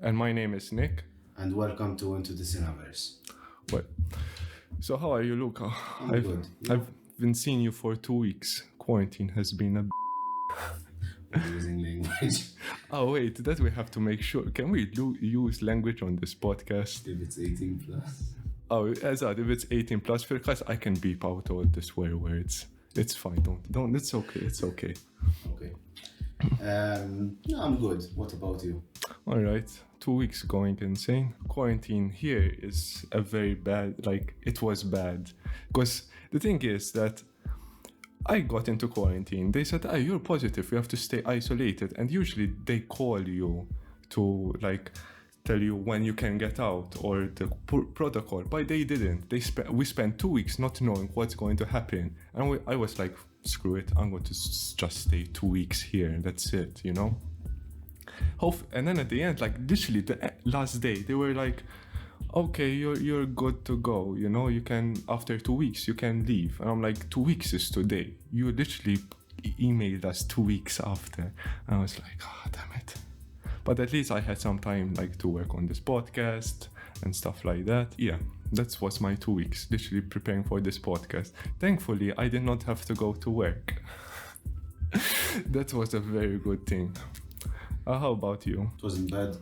And my name is Nick. And welcome to Into the Cina-Verse. Well, so how are you, Luca? I'm good. I've been seeing you for 2 weeks. Quarantine has been a... Using language. Oh, wait, that we have to make sure. Can we use language on this podcast? If it's 18 plus. Oh, as if it's 18 plus, because I can beep out all the swear words. It's fine. Don't. It's okay. It's okay. Okay. No, I'm good. What about you? All right. 2 weeks going insane. Quarantine here is a very bad, it was bad. Because the thing is that I got into quarantine. They said, you're positive. You have to stay isolated. And usually they call you to tell you when you can get out or the protocol. But they didn't. We spent 2 weeks not knowing what's going to happen. And I was like, screw it. I'm going to just stay 2 weeks here. That's it, you know? And then at the end, literally the last day, they were like, okay, you're good to go, you know, you can, after 2 weeks you can leave. And I'm like, 2 weeks is today. You literally emailed us 2 weeks after. And I was like, damn it. But at least I had some time to work on this podcast and stuff like that. Yeah, that was my 2 weeks, literally preparing for this podcast. Thankfully, I did not have to go to work. That was a very good thing. How about you? It wasn't bad.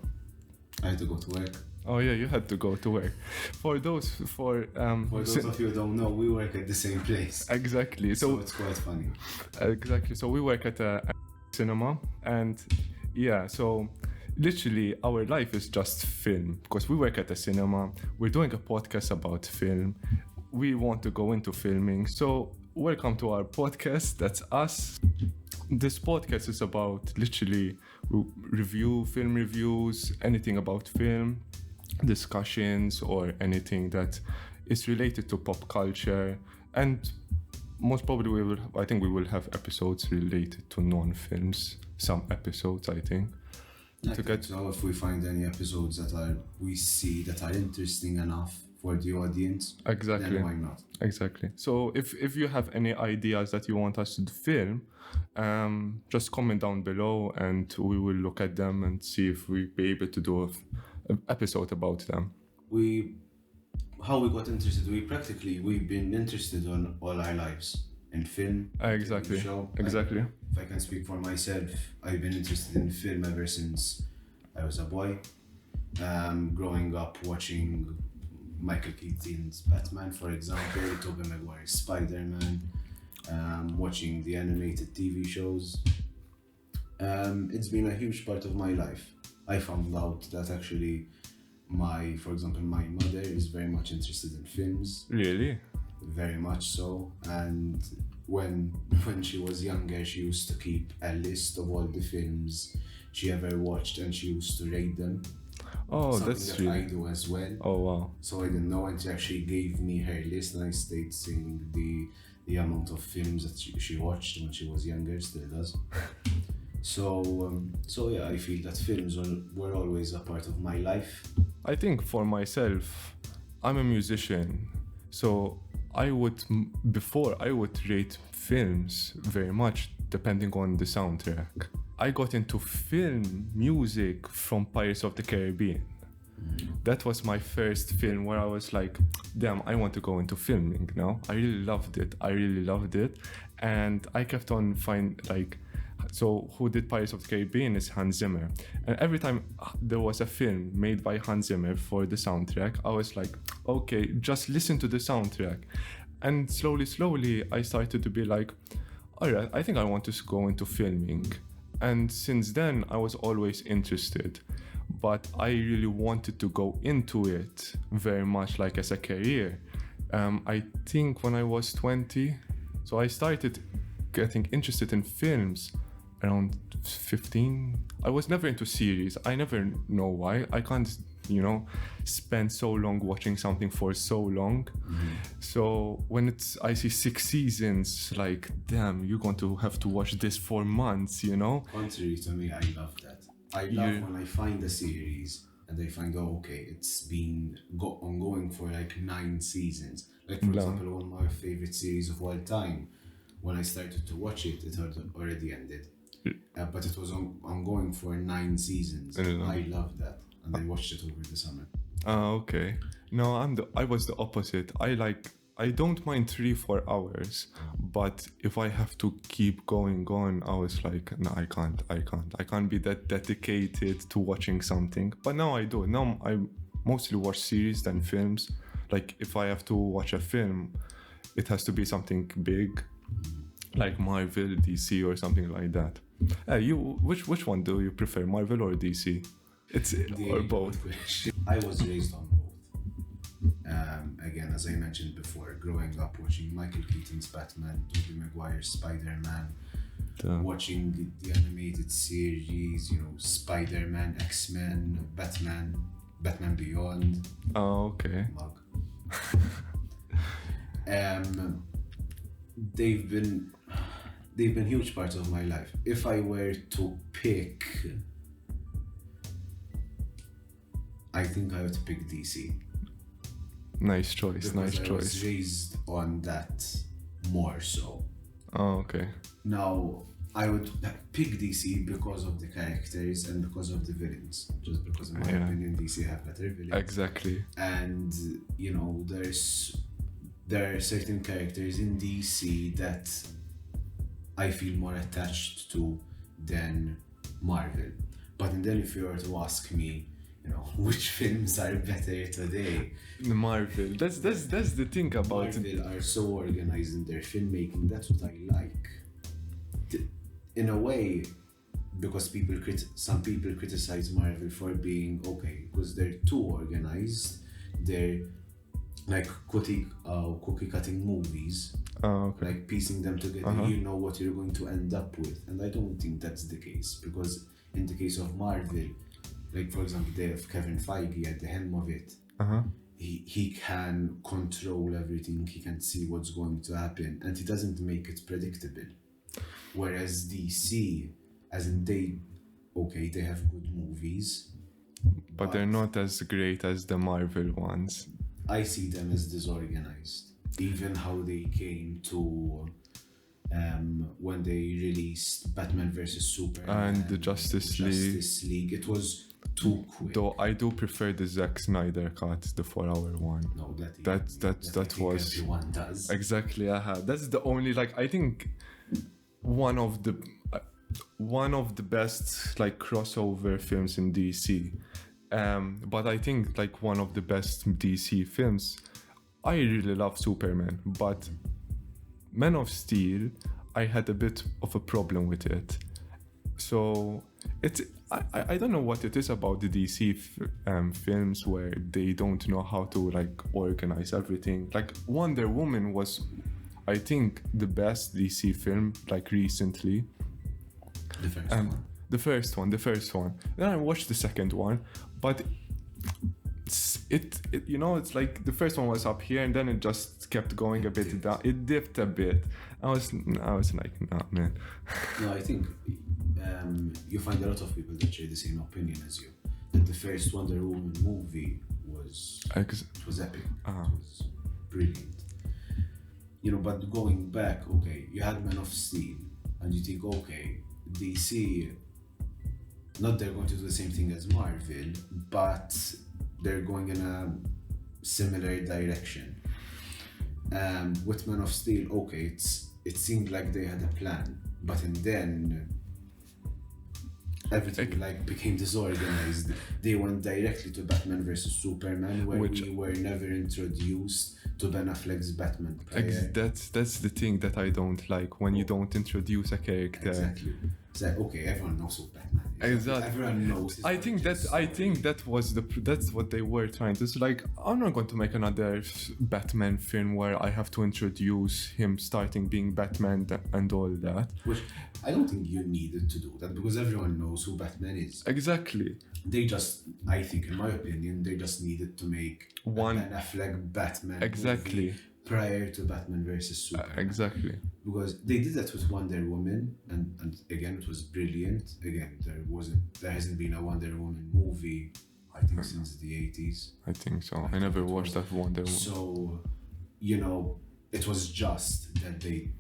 I had to go to work. Oh yeah, you had to go to work. For those of you who don't know, we work at the same place. Exactly. So it's quite funny. Exactly. So we work at a cinema, and yeah, so literally our life is just film, because we work at a cinema. We're doing a podcast about film. We want to go into filming. So welcome to our podcast. That's us. This podcast is about literally film reviews, anything about film, discussions, or anything that is related to pop culture. And most probably we will have episodes related to non-films. Some episodes, I think. So if we find any episodes that we see that are interesting enough for the audience, exactly, then why not? Exactly. So if you have any ideas that you want us to film, just comment down below and we will look at them and see if we'll be able to do an episode about them. How we got interested, we've been interested all our lives in film. Exactly. Show. Exactly. If I can speak for myself, I've been interested in film ever since I was a boy. Growing up watching Michael Keaton's Batman, for example, Tobey Maguire's Spider-Man, watching the animated TV shows. It's been a huge part of my life. I found out that actually my mother is very much interested in films. Really? Very much so. And when she was younger, she used to keep a list of all the films she ever watched, and she used to rate them. Oh, something that's that really... I do as well. Oh, wow. So I didn't know, and she actually gave me her list, and I stayed saying the amount of films that she watched when she was younger, still does. So yeah, I feel that films were always a part of my life. I think for myself, I'm a musician, so before I would rate films very much depending on the soundtrack. I got into film music from Pirates of the Caribbean. That was my first film where I was like, damn, I want to go into filming now. I really loved it. And I kept on so who did Pirates of the Caribbean is Hans Zimmer. And every time there was a film made by Hans Zimmer for the soundtrack, I was like, okay, just listen to the soundtrack. And slowly, I started to be like, all right, I think I want to go into filming. And since then, I was always interested. But I really wanted to go into it very much as a career. I think when I was 20, so I started getting interested in films around 15. I was never into series. I never know why. I can't, spend so long watching something for so long. Mm-hmm. So when I see 6 seasons, damn, you're going to have to watch this for months, Contrary to me, I love that. I love when I find a series and I find, it's been ongoing for 9 seasons. For example, one of my favorite series of all time, when I started to watch it, it had already ended. But it was ongoing for 9 seasons. I love that. and I watched it over the summer. Okay. No, I was the opposite. I don't mind 3-4 hours, but if I have to keep going on, I was like, no, I can't be that dedicated to watching something. But now I do. Now I mostly watch series than films. Like if I have to watch a film, it has to be something big, like Marvel, DC, or something like that. Which one do you prefer, Marvel or DC? Or both. I was raised on both. Again, as I mentioned before, growing up watching Michael Keaton's Batman, Tobey Maguire's Spider-Man, watching the animated series, Spider-Man, X-Men, Batman Beyond. Oh, okay. Mug. They've been huge parts of my life. If I were to pick, I think I would pick DC. Nice choice. Because I was raised on that more so. Oh, okay. Now, I would pick DC because of the characters and because of the villains. Just because, in my opinion, DC have better villains. Exactly. And, there are certain characters in DC that I feel more attached to than Marvel. But then if you were to ask me, which films are better today? Marvel. That's the thing about Marvel are so organized in their filmmaking. That's what I like. In a way, because some people criticize Marvel for being because they're too organized. They're like cookie cutting movies. Like piecing them together. You know what you're going to end up with, and I don't think that's the case, because in the case of Marvel, like for example, they have Kevin Feige at the helm of it. He can control everything. He can see what's going to happen, and he doesn't make it predictable. Whereas DC, as in they have good movies, but they're not as great as the Marvel ones. I see them as disorganized. Even how they came to when they released Batman vs Superman and the Justice League, it was too quick. Though I do prefer the Zack Snyder cut, the 4-hour one. No, that was everyone does. Exactly. That's the only, I think one of the best crossover films in DC. But I think one of the best DC films. I really love Superman, but Man of Steel, I had a bit of a problem with it. So I don't know what it is about the DC films where they don't know how to organize everything. Wonder Woman was, I think, the best DC film recently. The first one. The first one. Then I watched the second one, but it's like the first one was up here and then it just kept going a bit down. It dipped a bit. I was like, nah, man. No, I think you find a lot of people that share the same opinion as you. That the first Wonder Woman movie was epic. It was brilliant. But going back, you had Man of Steel, and you think, DC, not they're going to do the same thing as Marvel, but they're going in a similar direction. With Man of Steel, it seemed like they had a plan, but then everything became disorganized. They went directly to Batman vs Superman, where we were never introduced to Ben Affleck's Batman. That's the thing that I don't like, when you don't introduce a character. Exactly. It's like, everyone knows who Batman is. Exactly. Everyone knows. I think that's what they were trying to. It's I'm not going to make another Batman film where I have to introduce him starting being Batman and all that. Which I don't think you needed to do that, because everyone knows who Batman is. Exactly. I think, in my opinion, they just needed to make one Ben Affleck Batman. Exactly. Movie prior to Batman vs Superman. Exactly. Because they did that with Wonder Woman, and again, it was brilliant. Again, there hasn't been a Wonder Woman movie, I think, since the 80s. I think so. I never watched that Wonder Woman. So, it was just that they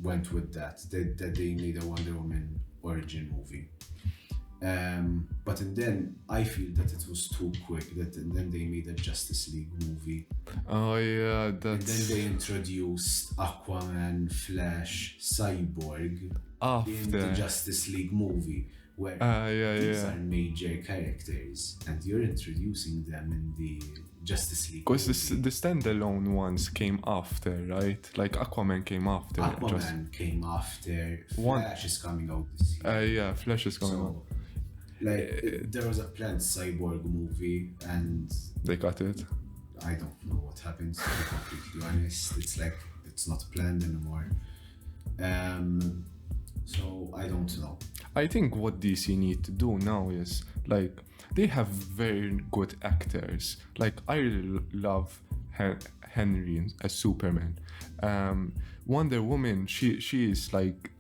went with that they made a Wonder Woman origin movie. But and then I feel that it was too quick. That and then they made a Justice League movie, Oh yeah, and then that's they introduced Aquaman, Flash, Cyborg in the after. Justice League movie, where Yeah, these yeah. are major characters, and you're introducing them in the Justice League Because movie. the standalone ones came after, right? Like Aquaman came after. Aquaman came after. One- Flash is coming out this year. Yeah, Flash is coming out. So, like, there was a planned Cyborg movie, and They got it. I don't know what happens, to be completely honest. It's like it's not planned anymore. So I don't know. I think what DC need to do now is like they have very good actors. Like I really love Henry as Superman. Wonder Woman, she is like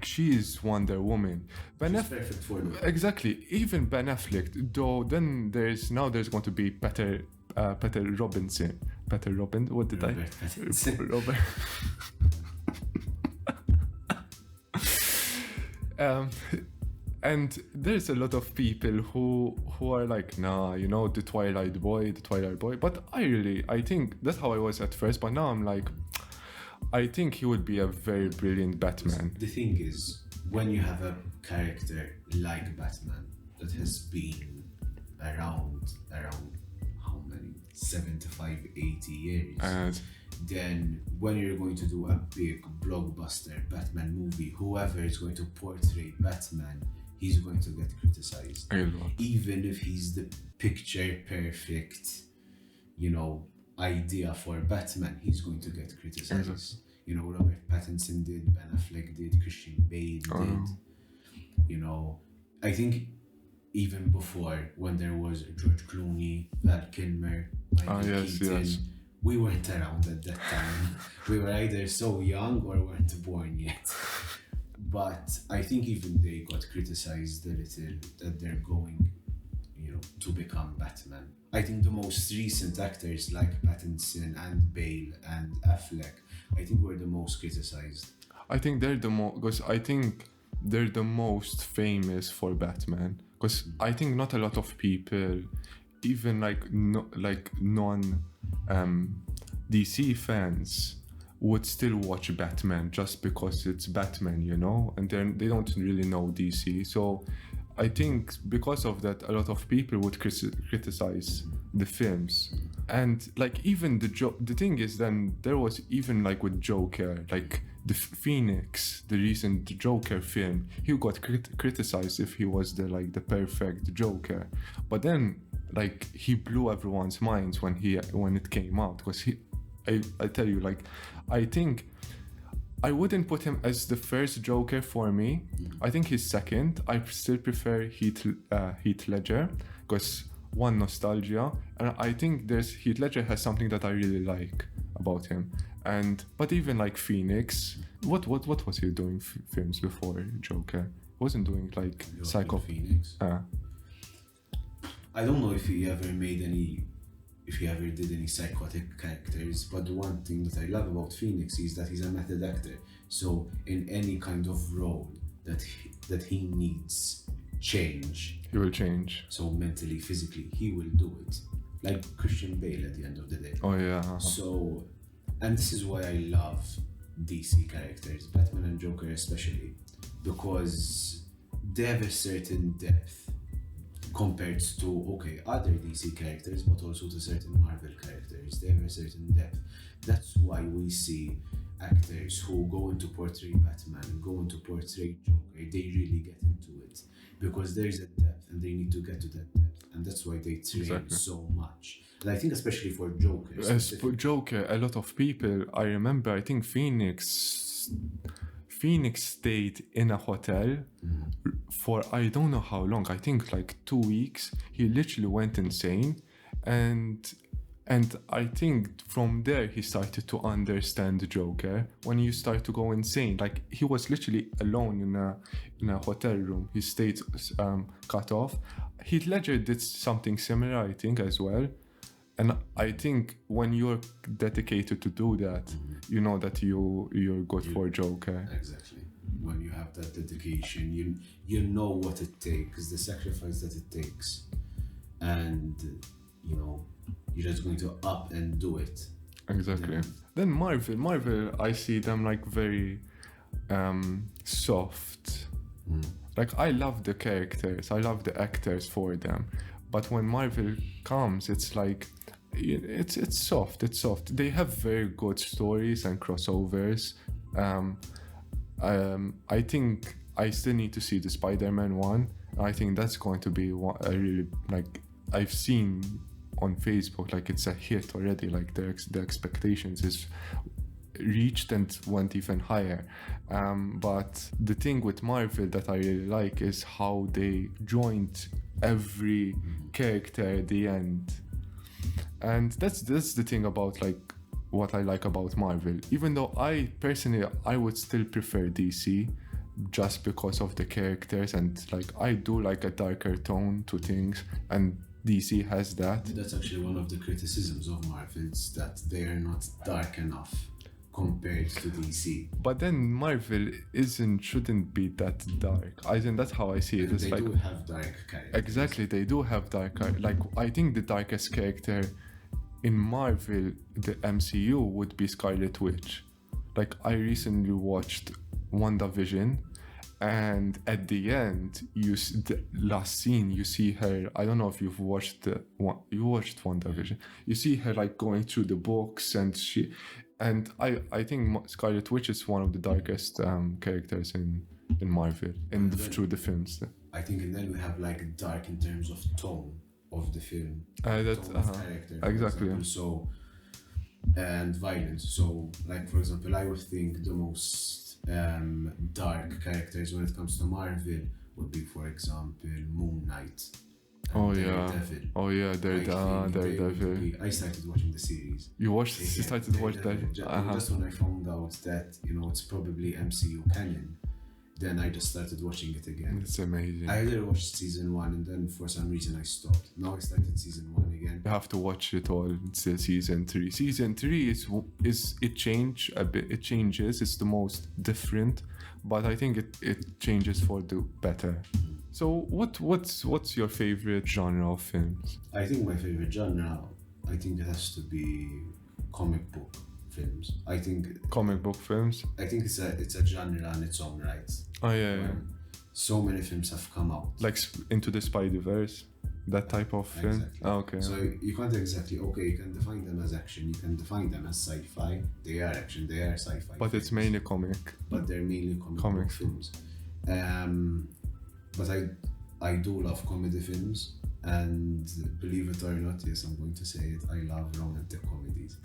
she is Wonder Woman. Ben It's perfect for me. Exactly. Even Ben Affleck, though. Then there's going to be Peter Robinson. Peter Robin. What did Robert Pattinson. I? Robert. And there's a lot of people who are like, nah, you know, the Twilight Boy. But I think that's how I was at first. But now I'm like, I think he would be a very brilliant Batman. The thing is, when you have a character like Batman that has been around how many 75, 80 years, And then when you're going to do a big blockbuster Batman movie, whoever is going to portray Batman, he's going to get criticized. a lot. Even if he's the picture perfect, you know, idea for Batman, he's going to get criticized. Exactly. You know, Robert Pattinson did, Ben Affleck did, Christian Bale did. You know, I think even before, when there was George Clooney, Val Kilmer, Michael Yes, Keaton, yes. we weren't around at that time. We were either so young or weren't born yet. But I think even they got criticized a little that they're going, you know, to become Batman. I think the most recent actors like Pattinson and Bale and Affleck, I think were the most criticized. I think they're the most, because I think they're the most famous for Batman. Because I think not a lot of people, even like non DC fans, would still watch Batman just because it's Batman, you know, and then they don't really know DC. So I think because of that, a lot of people would criticize the films. And like even the thing is, then there was even like with Joker, like the Phoenix, the recent Joker film, he got criticized if he was the perfect Joker. But then like he blew everyone's minds when it came out, because I tell you, like, I think I wouldn't put him as the first Joker for me. I think he's second. I still prefer Heath Ledger, because one, nostalgia, and I think Heath Ledger has something that I really like about him. But even like Phoenix, what was he doing films before Joker? He wasn't doing like Joaquin Psycho. Phoenix. I don't know if he ever did any psychotic characters, but the one thing that I love about Phoenix is that he's a method actor. So in any kind of role that he needs change, He will change. so mentally, physically, he will do it. Like Christian Bale at the end of the day. Oh yeah. So, and this is why I love DC characters, Batman and Joker especially, because they have a certain depth compared to, other DC characters, but also to certain Marvel characters. They have a certain depth. That's why we see actors who go into portray Batman, go into portray Joker, they really get into it, because there's a depth and they need to get to that depth, and that's why they train Exactly. so much. And I think especially for Joker, As for Joker, a lot of people, I remember, I think Phoenix stayed in a hotel for I don't know how long. I think like 2 weeks. He literally went insane, and I think from there he started to understand the Joker. When you start to go insane, like he was literally alone in a hotel room. He stayed cut off. Heath Ledger did something similar, I think, as well. And I think when you're dedicated to do that, you know that you're good for Joker. Exactly. when you have that dedication, you know what it takes, the sacrifice that it takes, and you know you're just going to up and do it. Exactly. Then Marvel, I see them like very soft. Like I love the characters, I love the actors for them, but when Marvel comes, it's like it's soft. It's soft. They have very good stories and crossovers. I think I still need to see the Spider-Man one. I think that's going to be a really, like, I've seen on Facebook, like it's a hit already. Like the expectations is reached and went even higher. But the thing with Marvel that I really like is how they joined every character at the end. And that's the thing about like what I like about Marvel. Even though I personally would still prefer DC just because of the characters, and like I do like a darker tone to things, and DC has that. That's actually one of the criticisms of Marvel, is that they are not dark enough compared to DC. But then Marvel shouldn't be that dark. I think that's how I see it. It's they like, do have dark characters. Exactly, they do have dark. Like I think the darkest character in Marvel, the MCU, would be Scarlet Witch. Like I recently watched WandaVision, and at the end, the last scene, you see her. I don't know if you've watched you watched WandaVision. You see her like going through the books, and I think Scarlet Witch is one of the darkest characters in Marvel through the films. I think, and then we have like dark in terms of tone of the film, that's tone of character, exactly. Example, so and violence. So, like for example, I would think the most dark characters when it comes to Marvel would be, for example, Moon Knight. Daredevil. I started watching the series. You started watching that? Just when I found out that it's probably MCU canon, then I just started watching it again. It's amazing. I either watched season 1 and then for some reason I stopped. Now I started season 1 again. You have to watch it all. It's season 3. Season 3 is it changed a bit. It changes. It's the most different, but I think it changes for the better. So what's your favorite genre of films? I think my favorite genre, it has to be comic book films. I think comic book films. I think it's a genre on its own right. Oh yeah. So many films have come out. Like Into the Spider-Verse, that type of film. Exactly. Oh, okay. So you can't exactly. Okay, you can define them as action. You can define them as sci-fi. They are action. They are sci-fi. But films. It's mainly comic. But they're mainly comic films. But I do love comedy films, and believe it or not, yes, I'm going to say it. I love romantic comedies.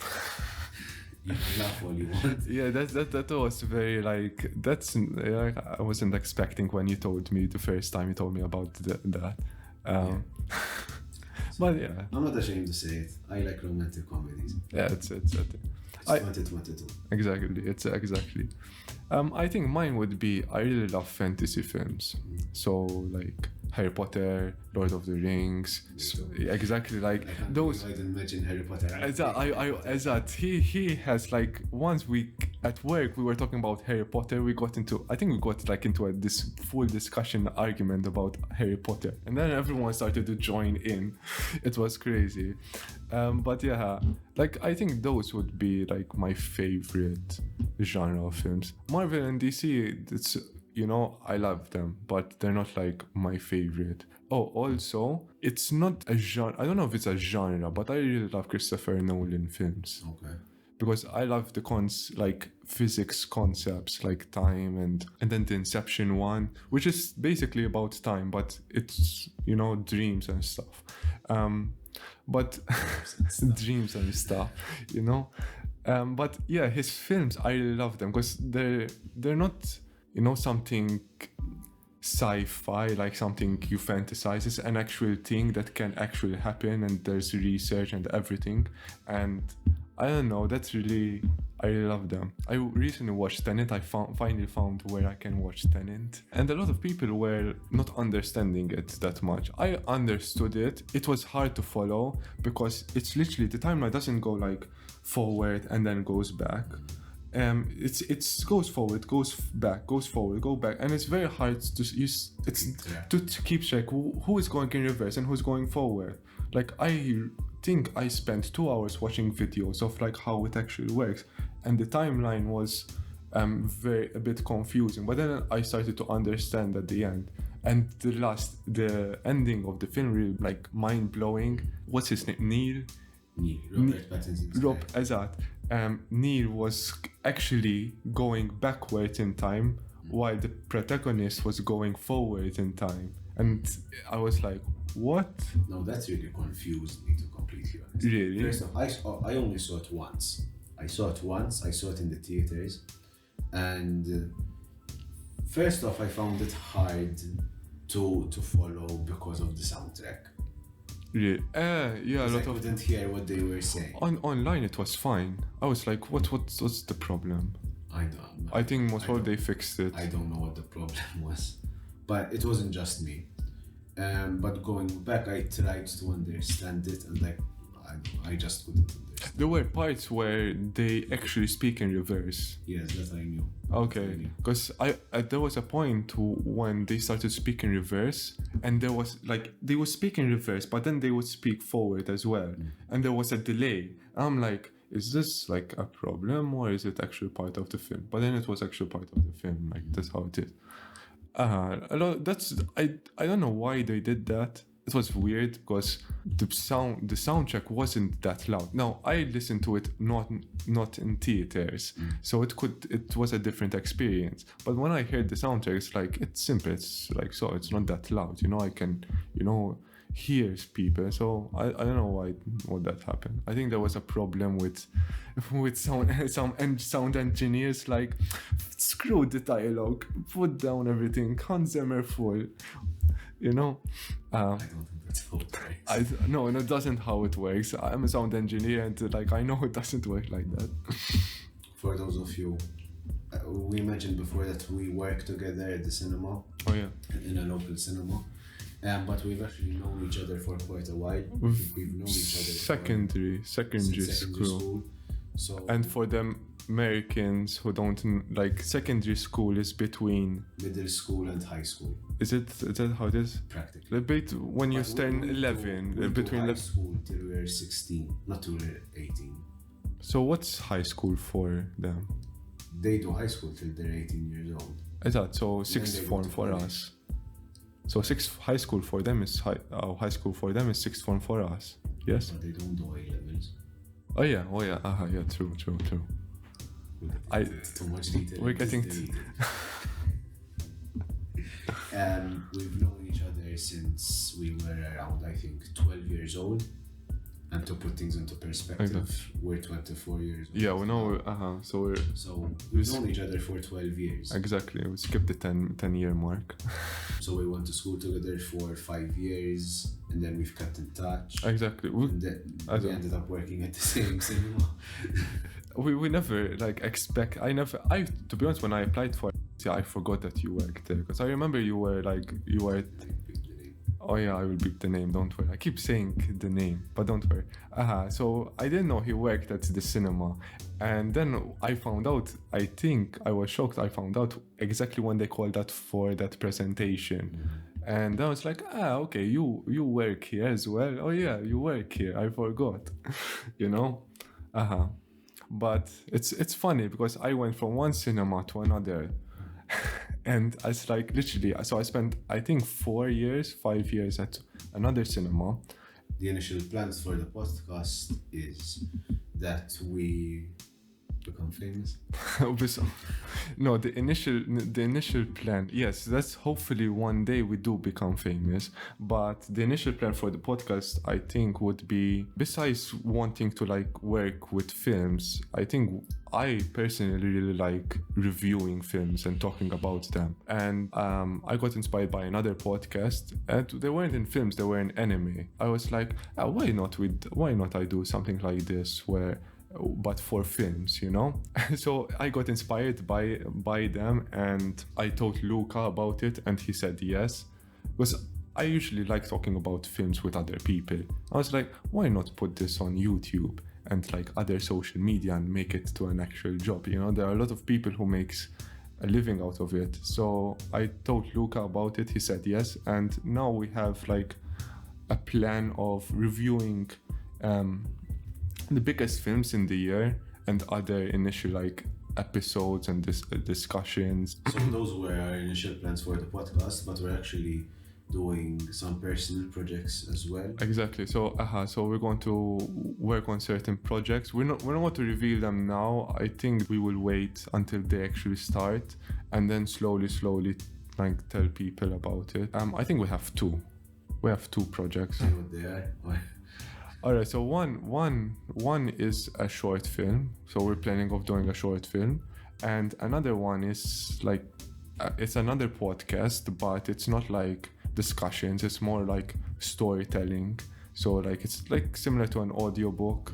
You can laugh all you want. Yeah, that was very like I wasn't expecting when you told me the first time you told me about that. But yeah, I'm not ashamed to say it. I like romantic comedies. Yeah, it's 2022. Exactly, it's exactly. I think mine would be, I really love fantasy films. So like Harry Potter, Lord of the Rings, exactly like those. I didn't mention Harry Potter. He has like, once at work we were talking about Harry Potter. We got into this full discussion argument about Harry Potter, and then everyone started to join in. It was crazy. But yeah, like I think those would be like my favorite genre of films. Marvel and DC, it's, I love them, but they're not like my favorite. Oh, also, it's not a genre. I don't know if it's a genre, but I really love Christopher Nolan films. Okay. Because I love the like physics concepts, like time, and then the Inception one, which is basically about time, but it's dreams and stuff. But dreams and stuff, But yeah, his films, I really love them because they're not something sci-fi, like something you fantasize. It's an actual thing that can actually happen, and there's research and everything. And I don't know, I really love them. I recently watched Tenet. I finally found where I can watch Tenet. And a lot of people were not understanding it that much. I understood it. It was hard to follow because it's literally, the timeline doesn't go like forward and then goes back. It's goes forward, goes back, goes forward, go back, and it's very hard to use. To keep track who is going in reverse and who's going forward. Like I think I spent 2 hours watching videos of like how it actually works, and the timeline was a bit confusing. But then I started to understand at the end, and the ending of the film really like mind blowing. What's his name? Neil. Robert Pattinson's Neil was actually going backwards in time while the protagonist was going forward in time. And I was like, what? No, that's really confused me, to completely honest. Really? First off, I only saw it once. I saw it in the theaters. And first off, I found it hard to follow because of the soundtrack. Really? Yeah, I couldn't hear what they were saying. Online it was fine. I was like, what's the problem? I think most probably they fixed it. I don't know what the problem was. But it wasn't just me. But going back, I tried to understand it, and like I just couldn't understand. There were parts where they actually speak in reverse. Yes, that I knew. Okay, because there was a point when they started speaking reverse, and there was like they would speak in reverse, but then they would speak forward as well, and there was a delay. I'm like, is this like a problem or is it actually part of the film? But then it was actually part of the film. Like that's how it is. I don't know why they did that. It was weird because the soundtrack wasn't that loud. Now I listened to it not in theaters, so it was a different experience. But when I heard the soundtrack, it's like it's simple. It's like so it's not that loud. I can hear people. So I don't know why that happened. I think there was a problem with sound engineers. Like screw the dialogue, put down everything. Hans Zimmer full. I don't think that's how it works. No, it doesn't how it works. I'm a sound engineer, and like I know it doesn't work like that. For those of you, we mentioned before that we work together at the cinema. Oh yeah. In a local cinema, but we've actually known each other for quite a while. We've known each other. Secondary school. So. And for them Americans who don't like, secondary school is between middle school and high school. Is that how it is? Practically. When you turn 11, between high school till we're 16, not till we're 18. So what's high school for them? They do high school till they're 18 years old. Is that so? Sixth form for us. So high school for them is high school for them is sixth form for us. Yes. But they don't do A levels. Oh yeah. Yeah. True. Too much detail. We're getting. We've known each other since we were around, I think, 12 years old. And to put things into perspective, we're 24 years old. Yeah, we know. So we've known each other for 12 years. Exactly. We skipped the 10-year mark. So we went to school together for 5 years, and then we've kept in touch. Exactly. And then we ended up working at the same cinema. We never expect. To be honest, when I applied for it, I forgot that you worked there, because I remember you were. Oh yeah, I will beep the name, don't worry. I keep saying the name, but don't worry. So I didn't know he worked at the cinema. And then I found out, I think I was shocked, I found out exactly when they called that for that presentation. And I was like, okay, you work here as well. Oh yeah, you work here, I forgot. But it's funny because I went from one cinema to another. And it's like literally, so I spent, I think 5 years at another cinema. The initial plans for the podcast is that we become famous. No, the initial plan, yes, that's hopefully one day we do become famous. But the initial plan for the podcast, I think, would be, besides wanting to work with films, I think I personally really like reviewing films and talking about them. And I got inspired by another podcast, and they weren't in films, they were in anime. I was like, why not I do something like this but for films, So I got inspired by them, and I told Luca about it, and he said yes, because I usually like talking about films with other people. I was like, why not put this on YouTube? and like other social media and make it to an actual job. You know, there are a lot of people who makes a living out of it. So I told Luca about it. He said yes, and now we have like a plan of reviewing the biggest films in the year and other initial like episodes and discussions. So those were our initial plans for the podcast, but we're actually doing some personal projects as well. Exactly. So we're going to work on certain projects. We're not going to reveal them now. I think we will wait until they actually start and then slowly like tell people about it. I think we have two projects. And what they are. All right, so one is a short film. So we're planning of doing a short film, and another one is like it's another podcast, but it's not like discussions. It's more like storytelling. So like it's like similar to an audiobook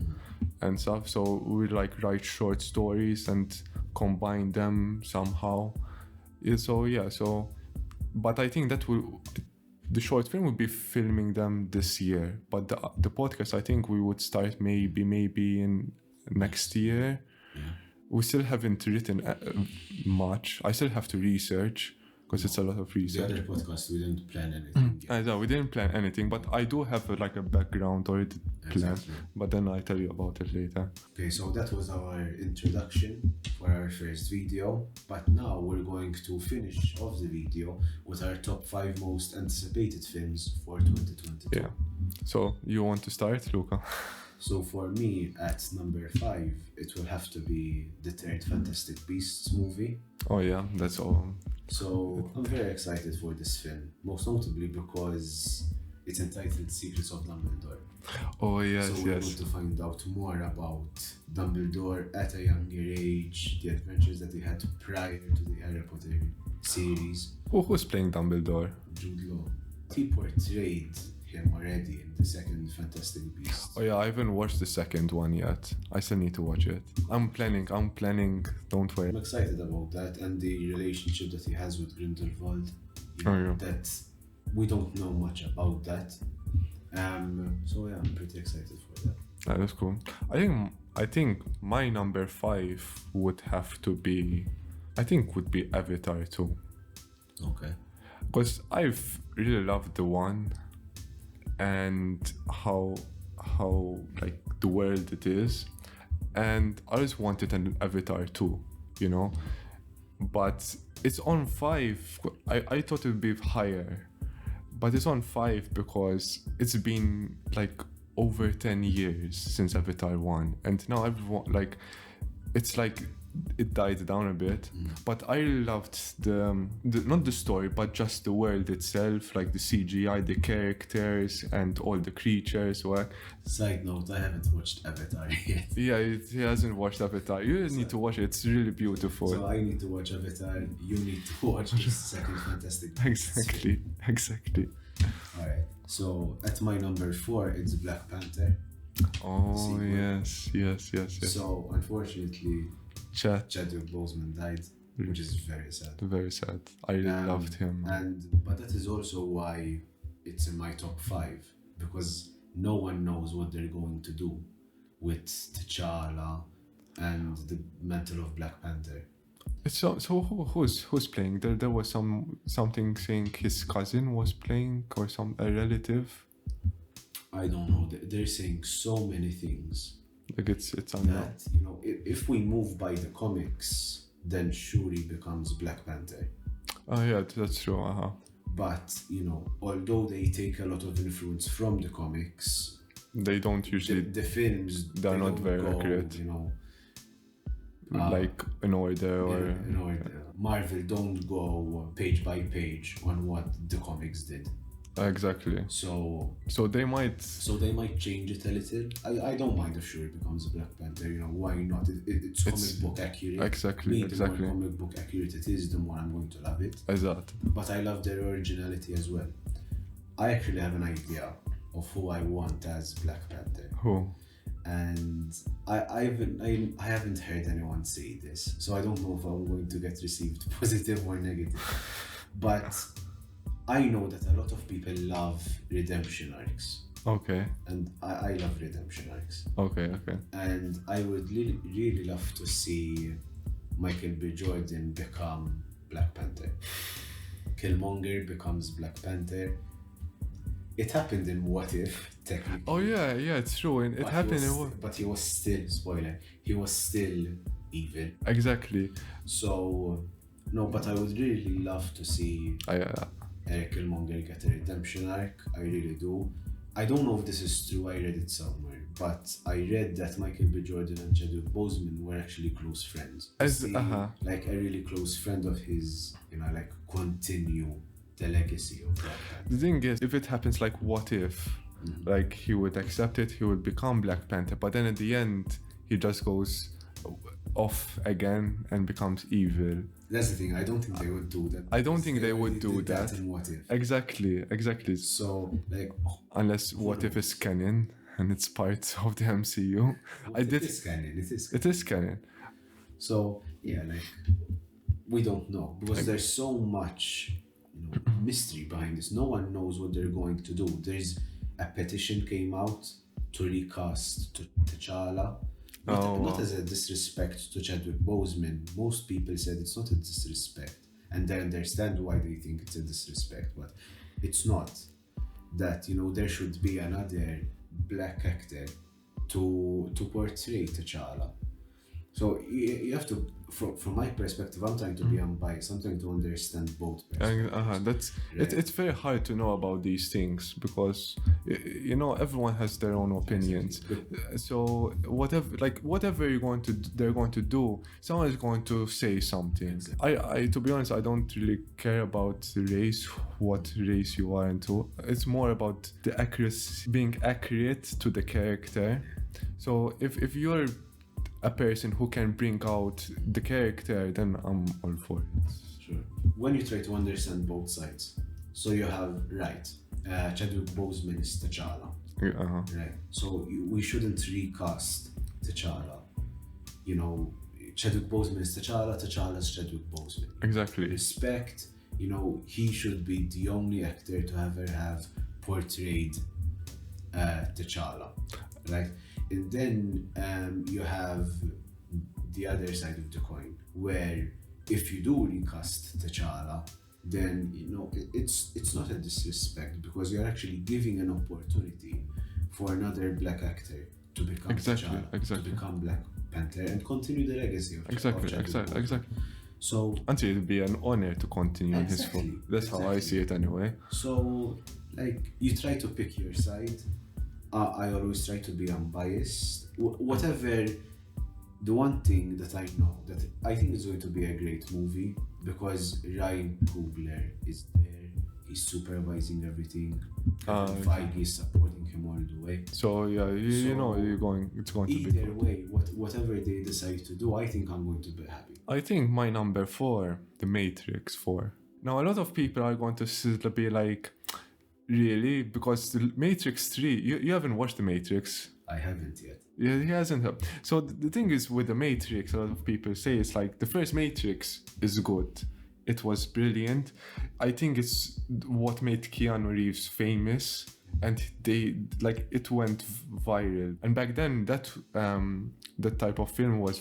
and stuff. So we like write short stories and combine them somehow. But I think that the short film would be filming them this year, but the podcast I think we would start maybe in next year. Yeah. We still haven't written much. I still have to research because it's a lot of research. The other podcast we didn't plan anything. I know we didn't plan anything, but I do have like a background already planned. Exactly. But then I'll tell you about it later. Okay, so that was our introduction for our first video, but now we're going to finish off the video with our top 5 most anticipated films for 2022. Yeah. So you want to start, Luca? So for me, at number 5, it will have to be the third Fantastic Beasts movie. Oh yeah, that's all. So I'm very excited for this film, most notably because it's entitled Secrets of Dumbledore. Oh yes, So we're yes. going to find out more about Dumbledore at a younger age, the adventures that he had prior to the Harry Potter series. Who's playing Dumbledore? Jude Law. He portrayed him already in the second Fantastic Beasts. Oh yeah, I haven't watched the second one yet. I still need to watch it. I'm planning. Don't worry. I'm excited about that and the relationship that he has with Grindelwald. Yeah. That we don't know much about that. So yeah, I'm pretty excited for that. That's cool. I think my number 5 would have to be, would be Avatar 2. Okay. Because I've really loved the one and how like the world it is, and I always wanted an Avatar 2, you know, but it's on 5. I thought it would be higher, but it's on 5 because it's been like over 10 years since Avatar 1, and now everyone like it's like it died down a bit. But I loved the not the story, but just the world itself, like the CGI, the characters, and all the creatures. Side note, I haven't watched Avatar yet. Yeah, he hasn't watched Avatar. You need to watch it. It's really beautiful. So I need to watch Avatar. You need to watch the second Fantastic Beasts. Exactly. Alright. So at my number 4, it's Black Panther. Oh yes. So unfortunately, Chadwick Boseman died, which is very sad. Very sad. I really loved him. But that is also why it's in my top 5, because no one knows what they're going to do with T'Challa and the mantle of Black Panther. So who's playing? There was something saying his cousin was playing or a relative. I don't know. They're saying so many things. Like it's unknown. That, if we move by the comics, then Shuri becomes Black Panther. Oh yeah, that's true. But although they take a lot of influence from the comics, they don't usually. The films they're not very accurate. Like in order Marvel don't go page by page on what the comics did. Exactly. So they might change it a little. I don't mind if Shuri becomes a Black Panther. Why not? It's comic book accurate. Exactly. The more comic book accurate it is, the more I'm going to love it. Exactly. But I love their originality as well. I actually have an idea of who I want as Black Panther. Who? And I haven't heard anyone say this, so I don't know if I'm going to get received positive or negative. But I know that a lot of people love redemption arcs. Okay. and I love redemption arcs. Okay. And I would really love to see Michael B. Jordan become Black Panther. Killmonger becomes Black Panther. It happened in What If, technically. Oh yeah, it's true. And it But happened but he was still, spoiler, he was still evil. exactly. So, no, but I would really love to see Eric Killmonger get a redemption arc. I really do. I don't know if this is true, I read it somewhere, but I read that Michael B. Jordan and Chadwick Boseman were actually close friends. Like a really close friend of his, like continue the legacy of Black Panther. The thing is, if it happens like What If, like he would accept it, he would become Black Panther, but then at the end, he just goes off again and becomes evil. That's the thing, I don't think they would do that. I don't think they would do that in What If. Exactly. So, like... Unless What If is canon and it's part of the MCU. It is canon. It is canon. So, yeah, like, we don't know. Because there's so much mystery behind this. No one knows what they're going to do. There's a petition came out to recast T'Challa. Not as a disrespect to Chadwick Boseman. Most people said it's not a disrespect. And they understand why they think it's a disrespect. But it's not. That, there should be another black actor to portray T'Challa. So you have to, from my perspective, I'm trying to be unbiased. I'm trying to understand both perspectives. It's very hard to know about these things because everyone has their own opinions. So whatever they're going to do, someone is going to say something. Exactly. I to be honest, I don't really care about race, what race you are into. It's more about the accuracy, being accurate to the character. So if you're a person who can bring out the character, then I'm all for it. Sure. When you try to understand both sides, so you have Chadwick Boseman is T'Challa. Right. So we shouldn't recast T'Challa. Chadwick Boseman is T'Challa. T'Challa is Chadwick Boseman. Exactly. Respect. He should be the only actor to ever have portrayed T'Challa. Right. And then you have the other side of the coin, where if you do recast T'Challa, then it's not a disrespect because you're actually giving an opportunity for another black actor to become T'Challa, to become Black Panther and continue the legacy of Exactly. So until it'll be an honor to continue in his film. That's how I see it anyway. So you try to pick your side. I always try to be unbiased. Whatever, the one thing that I know that I think is going to be a great movie because Ryan Coogler is there. He's supervising everything. Feige is supporting him all the way. So yeah, it's going to be either way. Whatever they decide to do, I think I'm going to be happy. I think my number 4, The Matrix 4. Now a lot of people are going to be like, really? Because the Matrix 3, you haven't watched The Matrix. I haven't yet. Yeah, he hasn't. So the thing is with The Matrix, a lot of people say it's like the first Matrix is good. It was brilliant. I think it's what made Keanu Reeves famous, and it went viral. And back then, that type of film was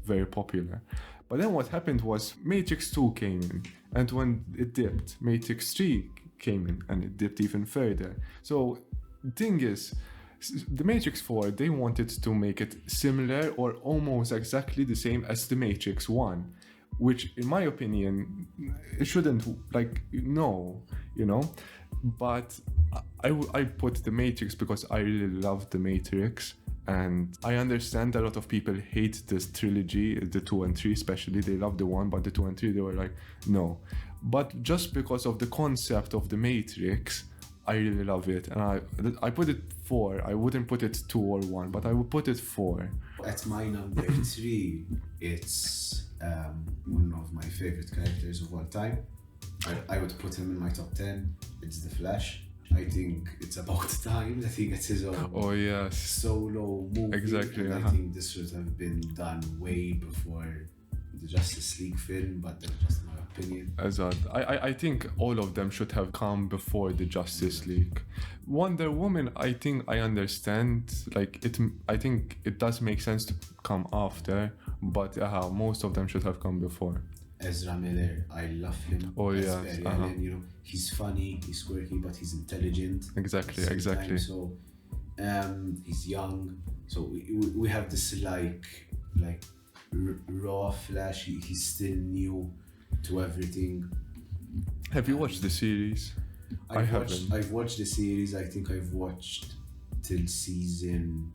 very popular. But then what happened was Matrix 2 came in, and when it dipped, Matrix 3 came in and it dipped even further. So the thing is, The Matrix 4, they wanted to make it similar or almost exactly the same as The Matrix 1, which in my opinion, it shouldn't, but I put The Matrix because I really love The Matrix. And I understand a lot of people hate this trilogy, the 2 and 3 especially. They love the 1, but the 2 and 3, they were like, no. But just because of the concept of The Matrix, I really love it. And I put it 4. I wouldn't put it 2 or 1, but I would put it 4. At my number 3, it's one of my favorite characters of all time. I would put him in my top 10. It's The Flash. I think it's about time that he gets his own solo movie. Exactly. And I think this should have been done way before the Justice League film, but that's just my opinion. I think all of them should have come before the Justice League. Wonder Woman, I think I understand. Like I think it does make sense to come after, but most of them should have come before. Ezra Miller, I love him. Oh as yeah, Barry Allen, you know, he's funny, he's quirky, but he's intelligent. Exactly. So, he's young. So we have this like raw Flash. He's still new to everything. Have you watched the series? I haven't. I've watched the series. I think I've watched till season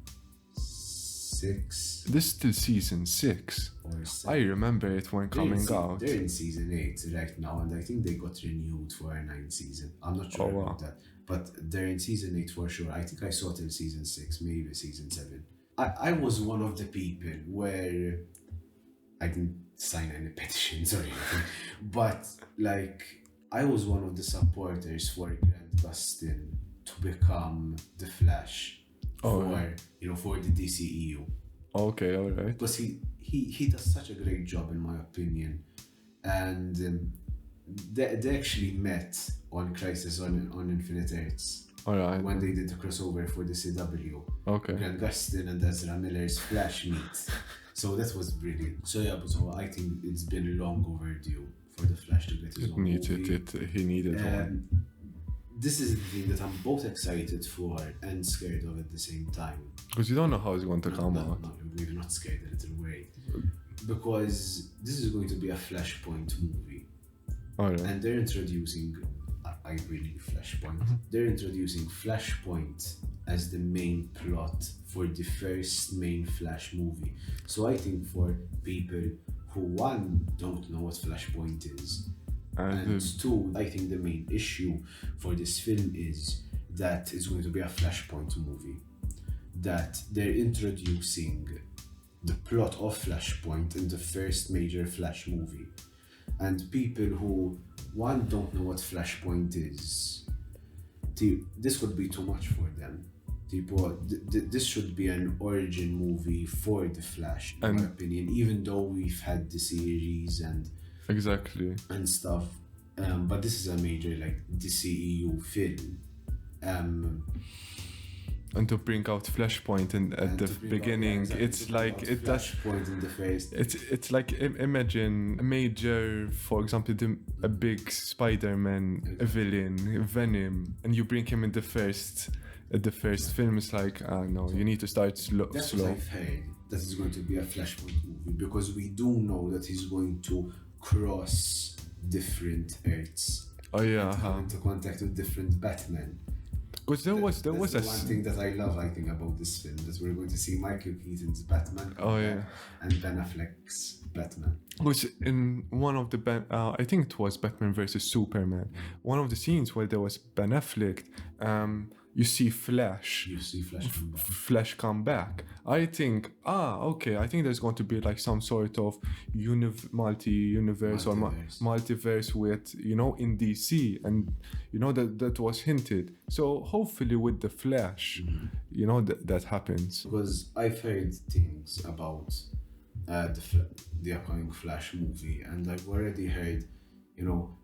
6. This is still season 6. Or 7. I remember it when coming out. They're in season 8 right now, and I think they got renewed for a 9th season. I'm not sure about that, but they're in season 8 for sure. I think I saw till season 6, maybe season 7. I was one of the people where I didn't sign any petitions or anything, but like I was one of the supporters for Grant Gustin to become the Flash for the DCEU. Okay, all right. Because he does such a great job in my opinion, and they actually met on Crisis on Infinite Earths. All right. When they did the crossover for the CW. Okay. Grant Gustin and Ezra Miller's Flash meet. So that was brilliant. So I think it's been long overdue for the Flash to get his own movie. He needed one. This is the thing that I'm both excited for and scared of at the same time. Because you don't know how it's going to come out. No, we're not scared a little way. Because this is going to be a Flashpoint movie. All right. And they're introducing, I believe, Flashpoint. They're introducing Flashpoint as the main plot for the first main Flash movie. So I think for people who, one, don't know what Flashpoint is, and two, I think the main issue for this film is that it's going to be a Flashpoint movie. That they're introducing the plot of Flashpoint in the first major Flash movie. And people who, one, don't know what Flashpoint is, this would be too much for them. This should be an origin movie for the Flash, in my opinion, even though we've had the series and stuff. But this is a major like DCEU film. And to bring out Flashpoint at the beginning, it's like it does. Flashpoint in the face. It's like imagine a major, for example, a big Spider-Man villain, Venom, and you bring him in the first film. It's like no, you need to start slow. That's what I've heard. That is going to be a Flashpoint movie because we do know that he's going to cross different Earths. Oh yeah, come into contact with different Batman. Because there was one thing that I love, I think, about this film, that we're going to see Michael Keaton's Batman and Ben Affleck's Batman. Which in one of the I think it was Batman versus Superman. One of the scenes where there was Ben Affleck, you see Flash. Flash come back. I think, I think there's going to be like some sort of multi-universe or multiverse with, in DC, and that was hinted. So hopefully with the Flash, that happens. Because I've heard things about the upcoming Flash movie, and I've already heard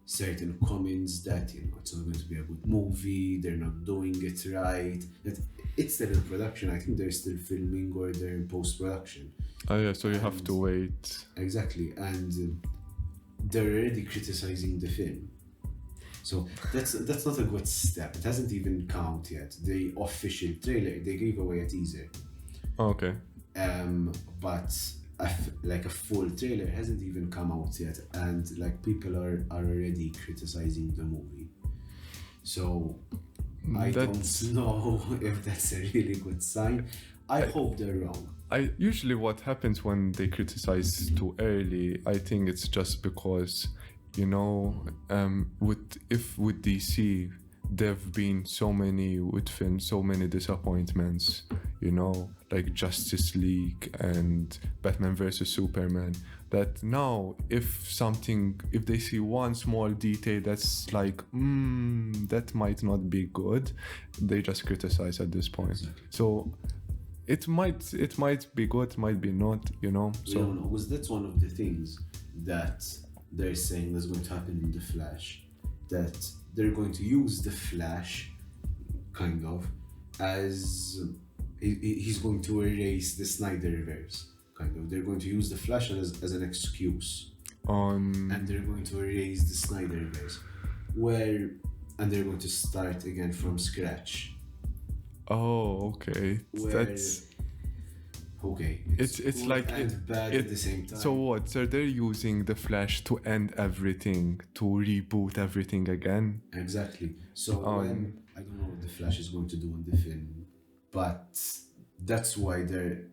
certain comments that it's not going to be a good movie, they're not doing it right, that it's still in production. I think they're still filming or they're in post-production. So you have to wait. Exactly, and they're already criticizing the film. So that's not a good step. It hasn't even come out yet. The official trailer, they gave away a teaser. Okay. But a full trailer hasn't even come out yet, and like people are already criticizing the movie. So I don't know if that's a really good sign. I hope they're wrong. Usually what happens when they criticize too early, I think it's just because with DC there've been so many with films, so many disappointments, like Justice League and Batman versus Superman, that now if they see one small detail that's like that might not be good, they just criticize at this point. So it might be good, might be not, you know. We So don't know. Was that's one of the things that they're saying is going to happen in the Flash, that they're going to use the Flash, kind of, as he's going to erase the Snyder-Verse, kind of. They're going to use the Flash as an excuse, and they're going to erase the Snyder-Verse, and they're going to start again from scratch. oh, okay. That's okay. it's good like and bad at the same time. So what? So they're using the Flash to end everything, to reboot everything again. Exactly. So when I don't know what the Flash is going to do in the film, but that's why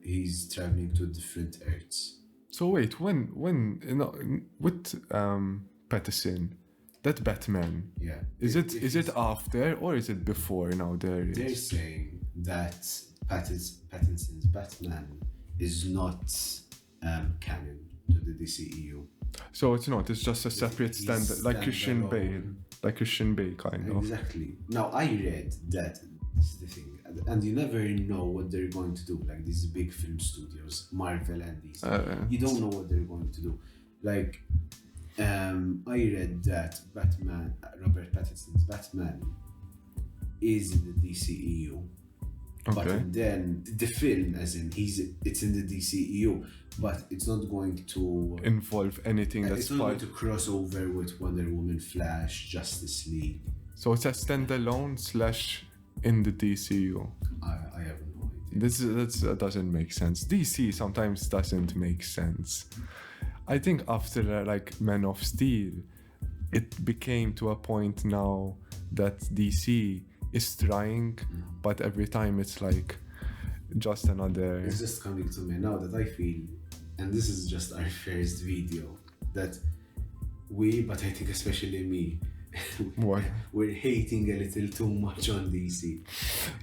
he's traveling to different Earths. So wait, when you know, with Patterson, that Batman, Yeah. is it after or is it before? Now They're saying that Pattinson's Batman is not canon to the DCEU. So it's not. It's just a separate He's standard, like Christian Bale, standalone. kind of. Exactly. Now I read that this is the thing, and you never know what they're going to do. Like these big film studios, Marvel and DC, you don't know what they're going to do. Like, I read that Robert Pattinson's Batman, is in the DCEU. Okay. But then the film, as in it's in the DCEU, but it's not going to involve anything that's it's not going to cross over with Wonder Woman, Flash, Justice League. So it's a standalone / in the DCU. I have no idea. That doesn't make sense. DC sometimes doesn't make sense. I think after like Man of Steel, it became to a point now that DC is trying, but every time it's like just another. It's just coming to me now that I feel, and this is just our first video, that but I think especially me, What? we're hating a little too much on DC.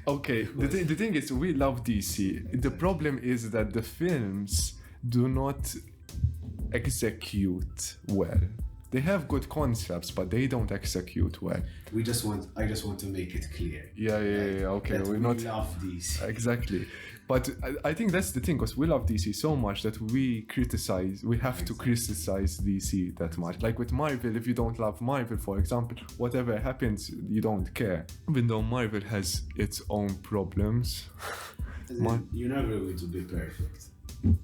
Okay, the thing is, we love DC. The problem is that the films do not execute well. They have good concepts, but they don't execute well. I just want to make it clear. Yeah. Okay, that we're we not love DC. exactly. But I think that's the thing, because we love DC so much that we have to criticize DC that much. Like with Marvel, if you don't love Marvel, for example, whatever happens, you don't care. Even though Marvel has its own problems. You're never going to be perfect.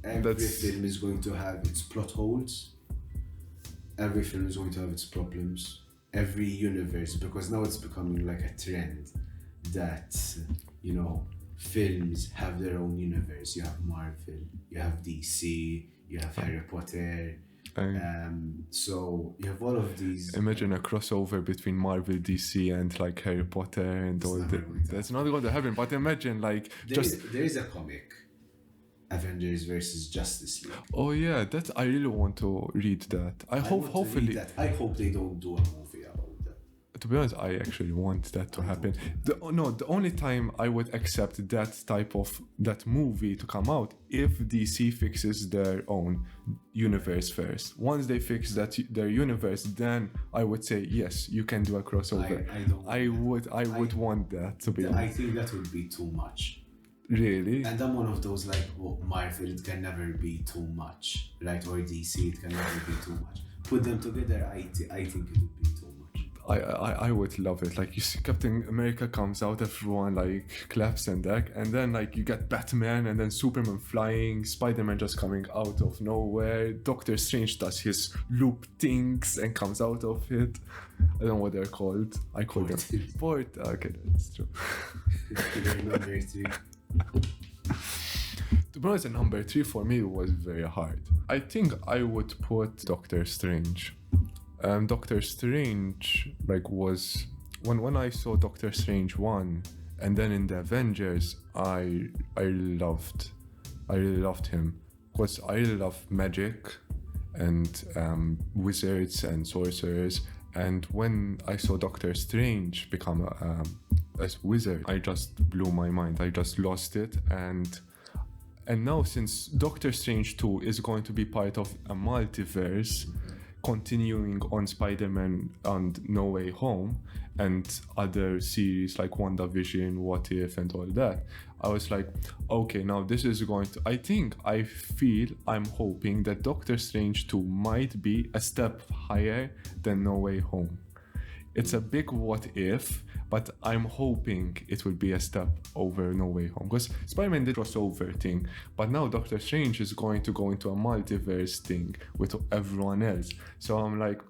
Every film is going to have its plot holes. Every film is going to have its problems. Every universe, because now it's becoming like a trend that, you know, films have their own universe. You have Marvel, you have DC, you have Harry Potter. So you have all of these. Imagine a crossover between Marvel, DC, and like Harry Potter and all that. That's not going to happen. But imagine like there is a comic, Avengers versus Justice League. Oh yeah, I really want to read that. I hope they don't do a movie about that. To be honest, I actually want that to happen. The only time I would accept that movie to come out if DC fixes their own universe first. Once they fix their universe, then I would say yes, you can do a crossover. I would want that to be honest. I think that would be too much. Really? And I'm one of those like, Marvel, it can never be too much, right? Or DC, it can never be too much. Put them together, I think it would be too much. I would love it. Like you see Captain America comes out, everyone like claps and then like you get Batman and then Superman flying, Spider-Man just coming out of nowhere, Doctor Strange does his loop things and comes out of it. I don't know what they're called. I call them port. Okay, that's true. Number 3. To be honest, number 3 for me was very hard. I think I would put Doctor Strange. Doctor Strange was when I saw Doctor Strange 1 and then in the Avengers, I really loved him because I love magic and wizards and sorcerers. And when I saw Doctor Strange become a wizard, I just blew my mind. I just lost it. And now since Doctor Strange 2 is going to be part of a multiverse, continuing on Spider-Man and No Way Home and other series like WandaVision, What If, and all that, I was like, okay, now this is going to... I'm hoping that Doctor Strange 2 might be a step higher than No Way Home. It's a big what if, but I'm hoping it will be a step over No Way Home. Because Spider-Man did crossover thing, but now Doctor Strange is going to go into a multiverse thing with everyone else. So I'm like,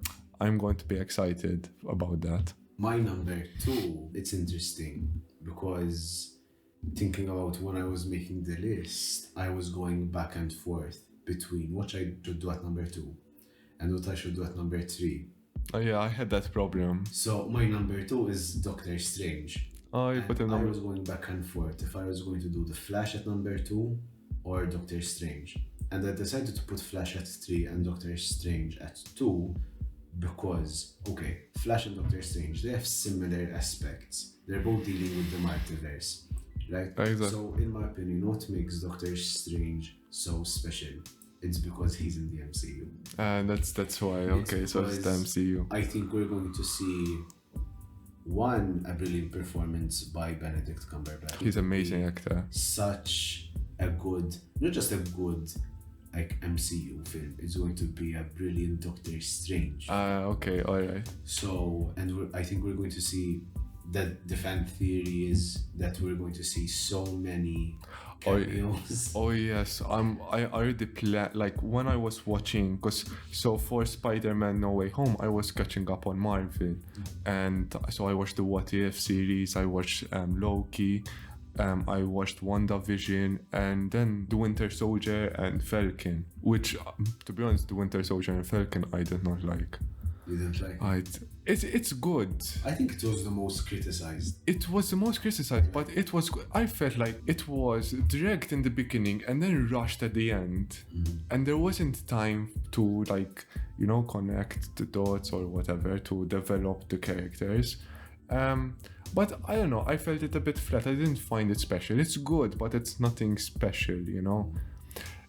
I'm going to be excited about that. My number 2, it's interesting because thinking about when I was making the list, I was going back and forth between what I should do at number 2 and what I should do at number 3. Oh yeah, I had that problem. So my number 2 is Doctor Strange. Oh, you put a I number. was going back and forth if I was going to do The Flash at number 2 or Doctor Strange. And I decided to put Flash at 3 and Doctor Strange at 2 because, okay, Flash and Doctor Strange, they have similar aspects. They're both dealing with the multiverse, right? Exactly. So in my opinion, what makes Doctor Strange so special? It's because he's in the MCU. That's why. Okay, so it's the MCU. I think we're going to see a brilliant performance by Benedict Cumberbatch. He's an amazing actor. Such a good, not just a good like MCU film. It's going to be a brilliant Doctor Strange. Okay, all right. So, I think we're going to see that the fan theory is that we're going to see so many cameos. Oh yes, I already like when I was watching, because so for Spider-Man No Way Home I was catching up on Marvel, and so I watched the What If series, I watched Loki, I watched WandaVision, and then The Winter Soldier and Falcon, which to be honest, The Winter Soldier and Falcon I did not like. You didn't like it? It's good. I think it was the most criticized. It was the most criticized, but it was. I felt like it was direct in the beginning and then rushed at the end, and there wasn't time to connect the dots or whatever to develop the characters. But I don't know. I felt it a bit flat. I didn't find it special. It's good, but it's nothing special,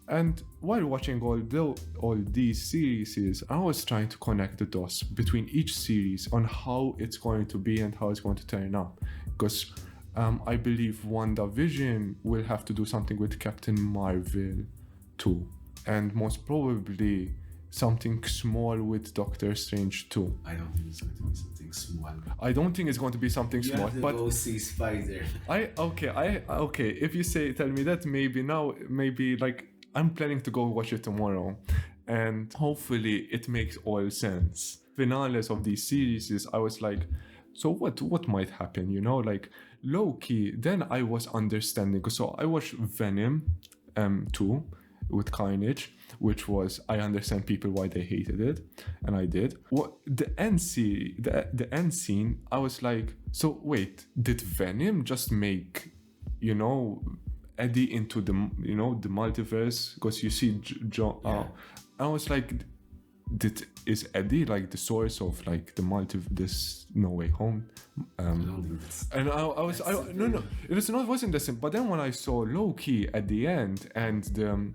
And while watching all these series, I was trying to connect the dots between each series on how it's going to be and how it's going to turn up. Because I believe WandaVision will have to do something with Captain Marvel too. And most probably something small with Doctor Strange too. I don't think it's going to be something small. I don't think it's going to be something small. You have to go see Spider. Okay. If you tell me that, maybe I'm planning to go watch it tomorrow, and hopefully it makes all sense. Finales of these series, I was like, so what might happen, like low-key. Then I was understanding, so I watched Venom 2 with Carnage, which was, I understand people why they hated it, and I did. The end scene, I was like, so wait, did Venom just make Eddie into the the multiverse? Because you see John. I was like, is Eddie like the source of like the this No Way Home? And it wasn't the same. But then when I saw Loki at the end and the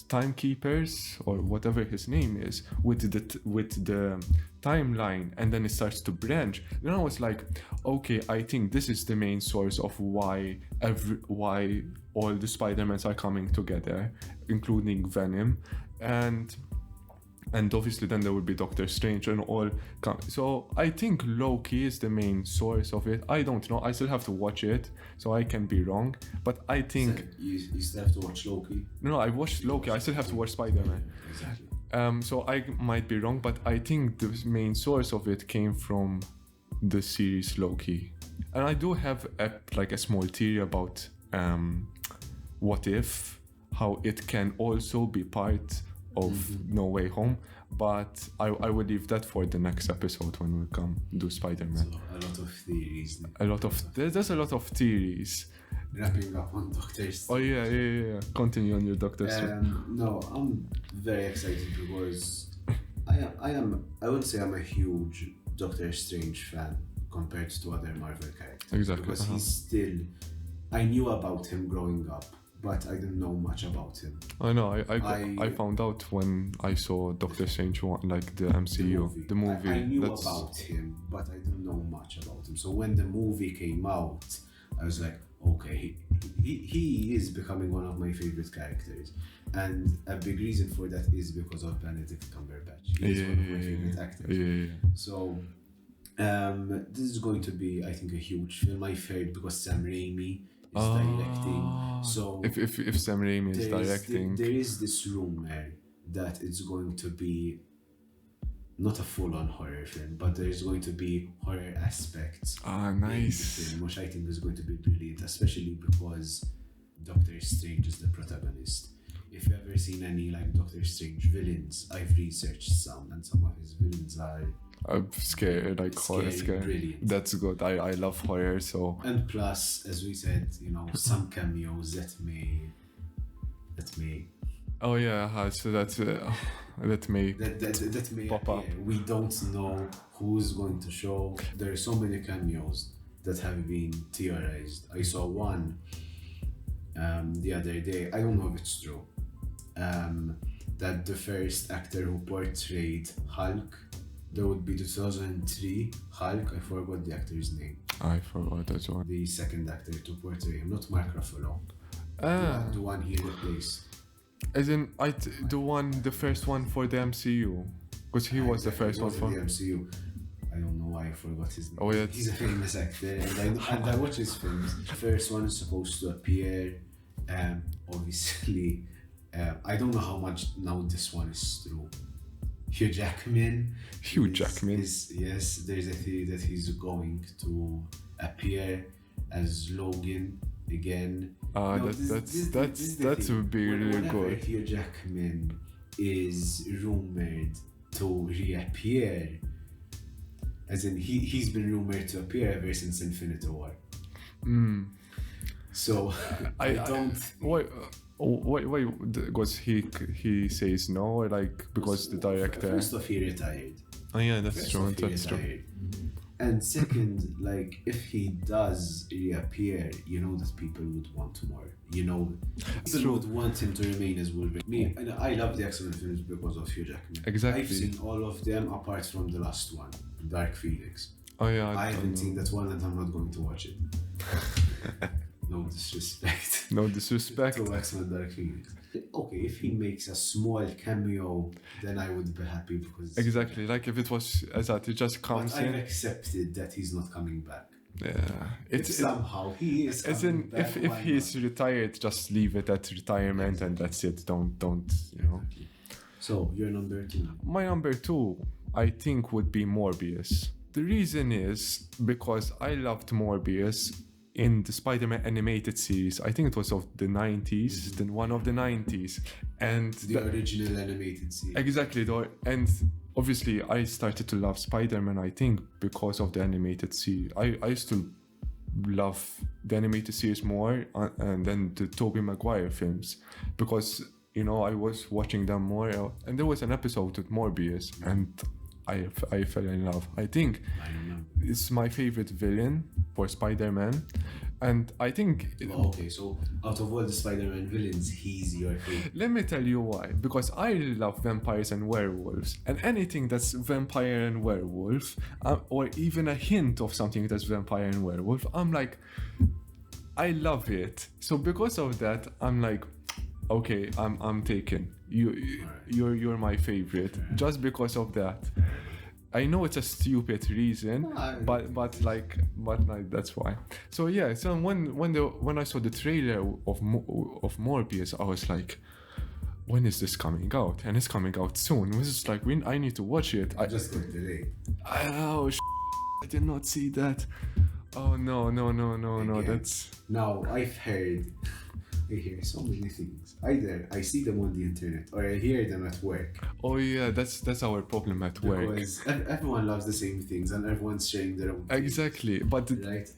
timekeepers or whatever his name is with the timeline, and then it starts to branch, then I was like, okay, I think this is the main source of why all the Spider-Mans are coming together, including Venom, and obviously then there would be Doctor Strange and all. So I think Loki is the main source of it. I don't know, I still have to watch it, so I can be wrong, but I think... So you still have to watch Loki? No, I watched Loki, I still have to watch Spider-Man. Exactly. So I might be wrong, but I think the main source of it came from the series Loki. And I do have a small theory about What If, how it can also be part of No Way Home, but I will leave that for the next episode when we come do Spider-Man. So a lot of theories. There's a lot of theories. Wrapping up on Doctor Strange. Oh yeah. Continue on your Doctor Strange. No, I'm very excited because I would say I'm a huge Doctor Strange fan compared to other Marvel characters. Exactly. Because he's still, I knew about him growing up, but I didn't know much about him. I know. I- I found out when I saw Doctor Strange one, like the MCU, the movie. I knew That's- about him, but I didn't know much about him. So when the movie came out, I was like, okay, he is becoming one of my favorite characters. And a big reason for that is because of Benedict Cumberbatch. He is one of my favorite actors. Yeah. So this is going to be, I think, a huge film. I've heard because Sam Raimi is directing. So if Sam Raimi is directing, there is this rumor that it's going to be not a full-on horror film, but there's going to be horror aspects in the nice. film, which I think is going to be brilliant, especially because Doctor Strange is the protagonist. If you've ever seen any like Doctor Strange villains, I've researched some, and some of his villains are I'm scared, like horror scary, scare. brilliant. That's good. I love horror, so And plus, as we said, some cameos that may oh yeah, so that may that may pop up. appear. We don't know who's going to show. There are so many cameos that have been theorized. I saw one the other day. I don't know if it's true. That the first actor who portrayed Hulk, there would be the 2003 Hulk. I forgot the actor's name. I forgot that one. The second actor to portray him, not Mark Ruffalo. The one he replaced. As in, the first one for the MCU, because he was the first one for. the MCU. I don't know why I forgot his name. Oh, yeah. He's a famous actor, and I watch his films. The first one is supposed to appear. Obviously, I don't know how much now this one is true. Hugh Jackman. Yes, there's a theory that he's going to appear as Logan again. That would be really Whenever good. Hugh Jackman is rumored to reappear, as in he's been rumored to appear ever since Infinity War. So I don't. Wait, because he says no, or like because the director. First off, he retired. Oh yeah, that's First true. off, he That's true. retired. And second, like if he does reappear, that people would want more. People true. would want him to remain as Wolverine. And I love the X-Men films because of Hugh Jackman. Exactly. I've seen all of them apart from the last one, Dark Phoenix. Oh yeah, I haven't seen that one, and I'm not going to watch it. No disrespect. No disrespect. To X-Men Dark Phoenix. Okay, if he makes a small cameo, then I would be happy because Exactly, like if it was as that, it just comes I've in. accepted that he's not coming back. Yeah, If somehow he is as coming in back, if why he's not? retired, just leave it at retirement and that's it. Don't So your number 2. My number 2, I think, would be Morbius. The reason is because I loved Morbius in the Spider-Man animated series. I think it was of the 90s, then one of the 90s. And The original animated series. exactly, and obviously I started to love Spider-Man, I think, because of the animated series. I used to love the animated series more and then the Tobey Maguire films, because I was watching them more, and there was an episode with Morbius and I fell in love. I think I don't know. it's my favorite villain for Spider-Man, and I think Okay, so out of all the Spider-Man villains, he's your favorite. let me tell you why. Because I love vampires and werewolves, and anything that's vampire and werewolf, or even a hint of something that's vampire and werewolf, I'm like, I love it. So because of that, I'm like, okay, I'm taken. You're my favorite just because of that. I know it's a stupid reason, but that's why. So yeah, so when I saw the trailer of Morbius, I was like, when is this coming out? And it's coming out soon. It was just like, I need to watch it. I just got delayed. I did not see that. Oh no, Again. that's. Now I hear so many things. Either I see them on the internet or I hear them at work. Oh yeah, that's our problem at work. Because everyone loves the same things and everyone's sharing their own things, Exactly, but right?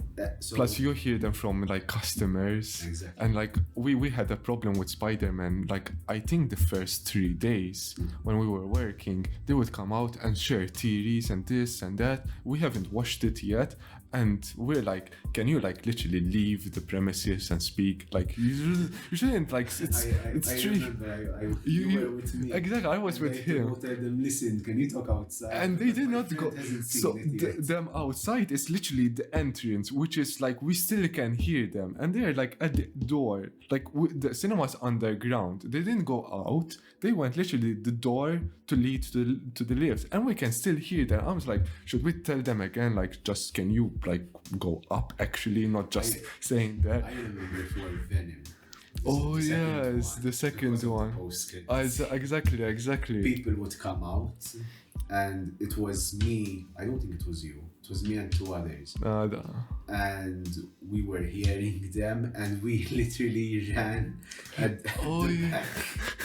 So, plus you hear them from like customers. Exactly. And like we had a problem with Spider-Man. Like I think the first 3 days when we were working, they would come out and share theories and this and that. We haven't watched it yet, And we're like, can you like literally leave the premises and speak? Like you shouldn't like it's I true. remember you were with me. Exactly, I was And with I had to him. go tell them, listen, can you talk outside? And they Because did my not go. friend hasn't seen So it yet. them outside is literally the entrance, which is like we still can hear them, and they're like at the door. Like the cinema's underground. They didn't go out. They went literally the door to lead to the lift, and we can still hear them. I was like, should we tell them again? Like, just can you like go up? Actually, not just saying that. I remember for Venom. Oh The second yes, one, the second because of the one. post-credits. Exactly. People would come out, and it was me. I don't think it was you. It was me and two others, and we were hearing them, and we literally ran at Oh the yeah.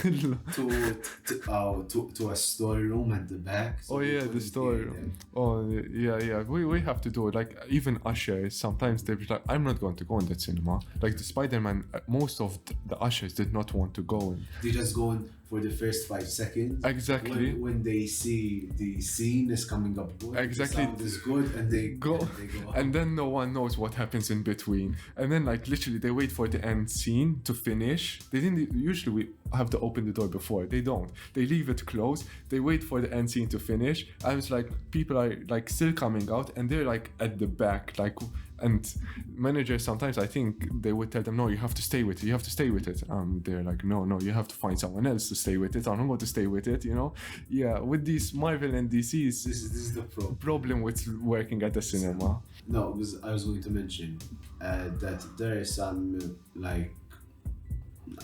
back to a storeroom at the back. so Oh we yeah, the couldn't hear story. them. Oh yeah. We have to do it. Like even ushers, sometimes they be like, I'm not going to go in that cinema. Like the Spider-Man, most of the ushers did not want to go in. They just go in for the first 5 seconds. Exactly. When they see the scene is coming up good, Exactly. the sound is good, and they Go out. and then no one knows what happens in between, and then like literally they wait for the end scene to finish. They didn't usually we have to open the door before. They don't. They leave it closed. They wait for the end scene to finish. I was like, people are like still coming out, and they're like at the back, like. And managers sometimes I think they would tell them, no, you have to stay with it. You have to stay with it. They're like, no, you have to find someone else to stay with it. I'm not going to stay with it. You know, yeah. With these Marvel and DC's, This is the problem. problem with working at the cinema. No, because I was going to mention that there are some like,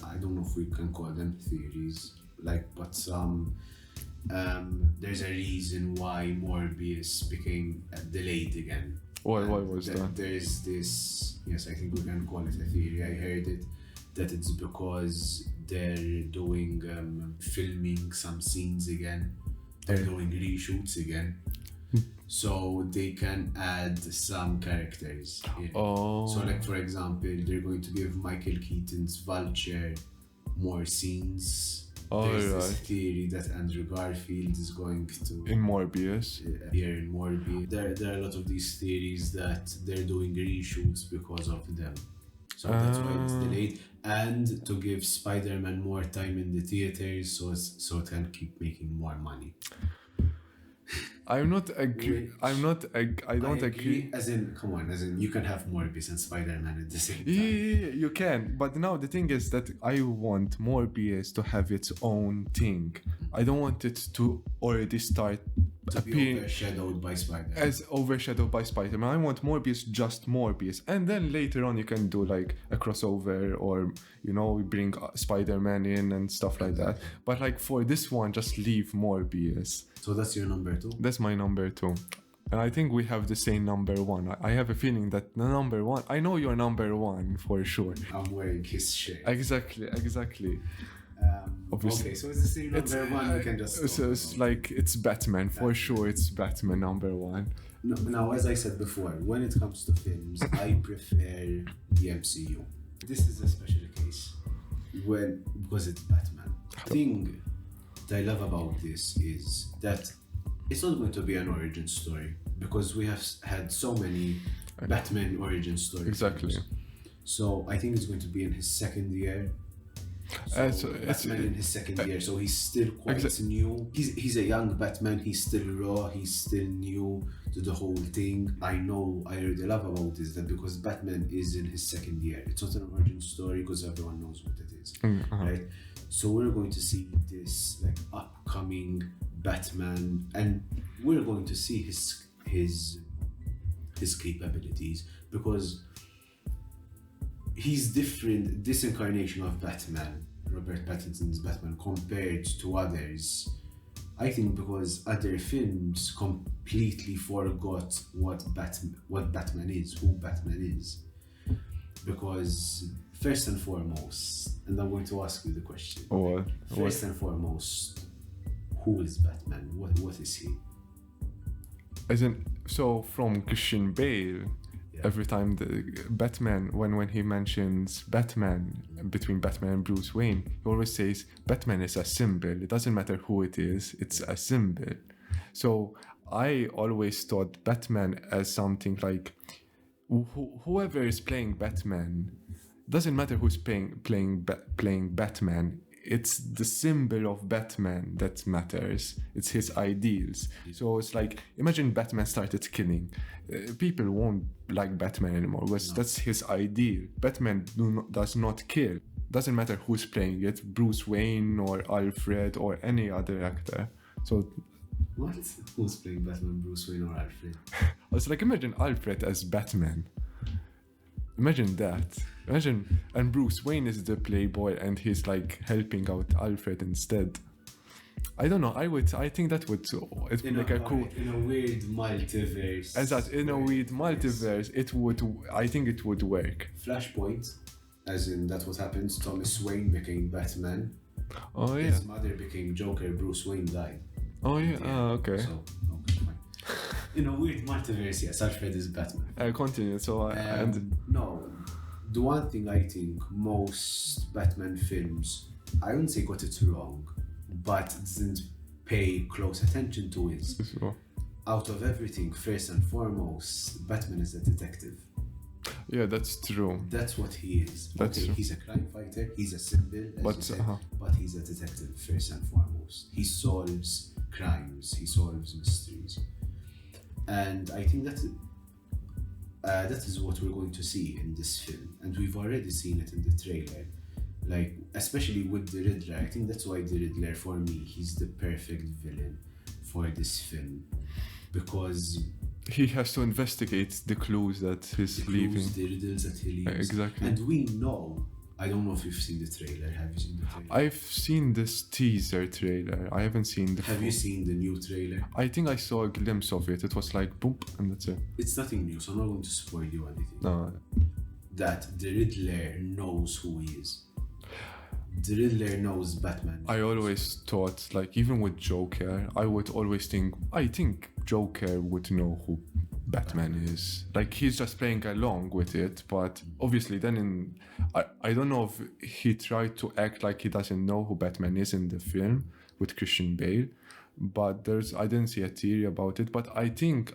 I don't know if we can call them theories, like, but some there's a reason why Morbius became delayed again. Why And was that? There's this, yes, I think we can call it a theory. I heard it that it's because they're doing filming some scenes again. They're doing reshoots again. So they can add some characters in. Oh. So like for example, they're going to give Michael Keaton's Vulture more scenes. There's this Alright. theory that Andrew Garfield is going to In Morbius. appear in Morbius. There are a lot of these theories that they're doing reshoots because of them. So that's why it's delayed. And to give Spider-Man more time in the theaters so it can keep making more money. I'm not agree. Which I don't agree. As in, come on, as in you can have Morbius and Spider-Man at the same time. Yeah, you can. But now the thing is that I want Morbius to have its own thing. I don't want it to already start To be appearing overshadowed by Spider-Man. as overshadowed by Spider-Man. I want Morbius just Morbius, and then later on you can do like a crossover, or you know, we bring Spider-Man in and stuff like that. But like for this one, just leave Morbius. So that's your number 2? That's my number 2. And I think we have the same number 1. I have a feeling that the number 1, I know you're number 1 for sure. I'm wearing his shirt. Exactly. Obviously. Okay, so it's the same number 1, we can just so it's like it's Batman for sure. It's Batman number 1. Now, as I said before, when it comes to films, I prefer the MCU. This is a special case because it's Batman. The thing that I love about this is that it's not going to be an origin story, because we have had so many Batman origin stories. Exactly. So I think it's going to be in his second year. So Batman in his second year, so he's still quite new. He's a young Batman. He's still raw. He's still new to the whole thing. I really love about this that because Batman is in his second year, it's not an origin story because everyone knows what it is, right? So we're going to see this like upcoming Batman, and we're going to see his capabilities, because he's different. This incarnation of Batman, Robert Pattinson's Batman, compared to others, I think because other films completely forgot what Batman is, who Batman is. Because first and foremost, and I'm going to ask you the question. First and foremost, who is Batman? What is he? As in, so from Christian Bale, every time the Batman, when he mentions Batman, between Batman and Bruce Wayne, he always says Batman is a symbol. It doesn't matter who it is, it's a symbol. So I always thought Batman as something like whoever is playing Batman, doesn't matter who's playing Batman. It's the symbol of Batman that matters. It's his ideals. So it's like, imagine Batman started killing. People won't like Batman anymore because that's his ideal. Batman does not kill. Doesn't matter who's playing it, Bruce Wayne or Alfred or any other actor. So What? Who's playing Batman, Bruce Wayne or Alfred? I was like, imagine Alfred as Batman. Imagine that. Imagine, and Bruce Wayne is the playboy and he's like helping out Alfred instead. I don't know. I think that would. It's like a cool. In a weird multiverse. As that in a weird multiverse, it would. I think it would work. Flashpoint, as in that's what happens. Thomas Wayne became Batman. Oh yeah. His mother became Joker. Bruce Wayne died. Oh yeah. Okay. So okay, fine. In a weird multiverse, yes, Alfred is Batman. Continue. So no, the one thing I think most Batman films, I wouldn't say got it wrong, but didn't pay close attention to is, out of everything, first and foremost, Batman is a detective. Yeah, that's true. That's what he is. That's true. He's a crime fighter, he's a symbol, as you said, but he's a detective first and foremost. He solves crimes, he solves mysteries. And I think that is what we're going to see in this film. And we've already seen it in the trailer. Like, especially with the Riddler. I think that's why the Riddler, for me, he's the perfect villain for this film. Because he has to investigate the clues that he's leaving. The riddles that he leaves. Exactly. And we know, I don't know if you've seen the trailer. Have you seen the trailer? I've seen this teaser trailer. I haven't seen the Have you seen the new trailer? I think I saw a glimpse of it. It was like boom, and that's it. It's nothing new, so I'm not going to spoil you anything. No. That the Riddler knows who he is. The Riddler knows Batman. I always thought, like, even with Joker, I would always think, I think Joker would know who Batman is. Like, he's just playing along with it, but obviously then I don't know if he tried to act like he doesn't know who Batman is in the film with Christian Bale, but I didn't see a theory about it, but I think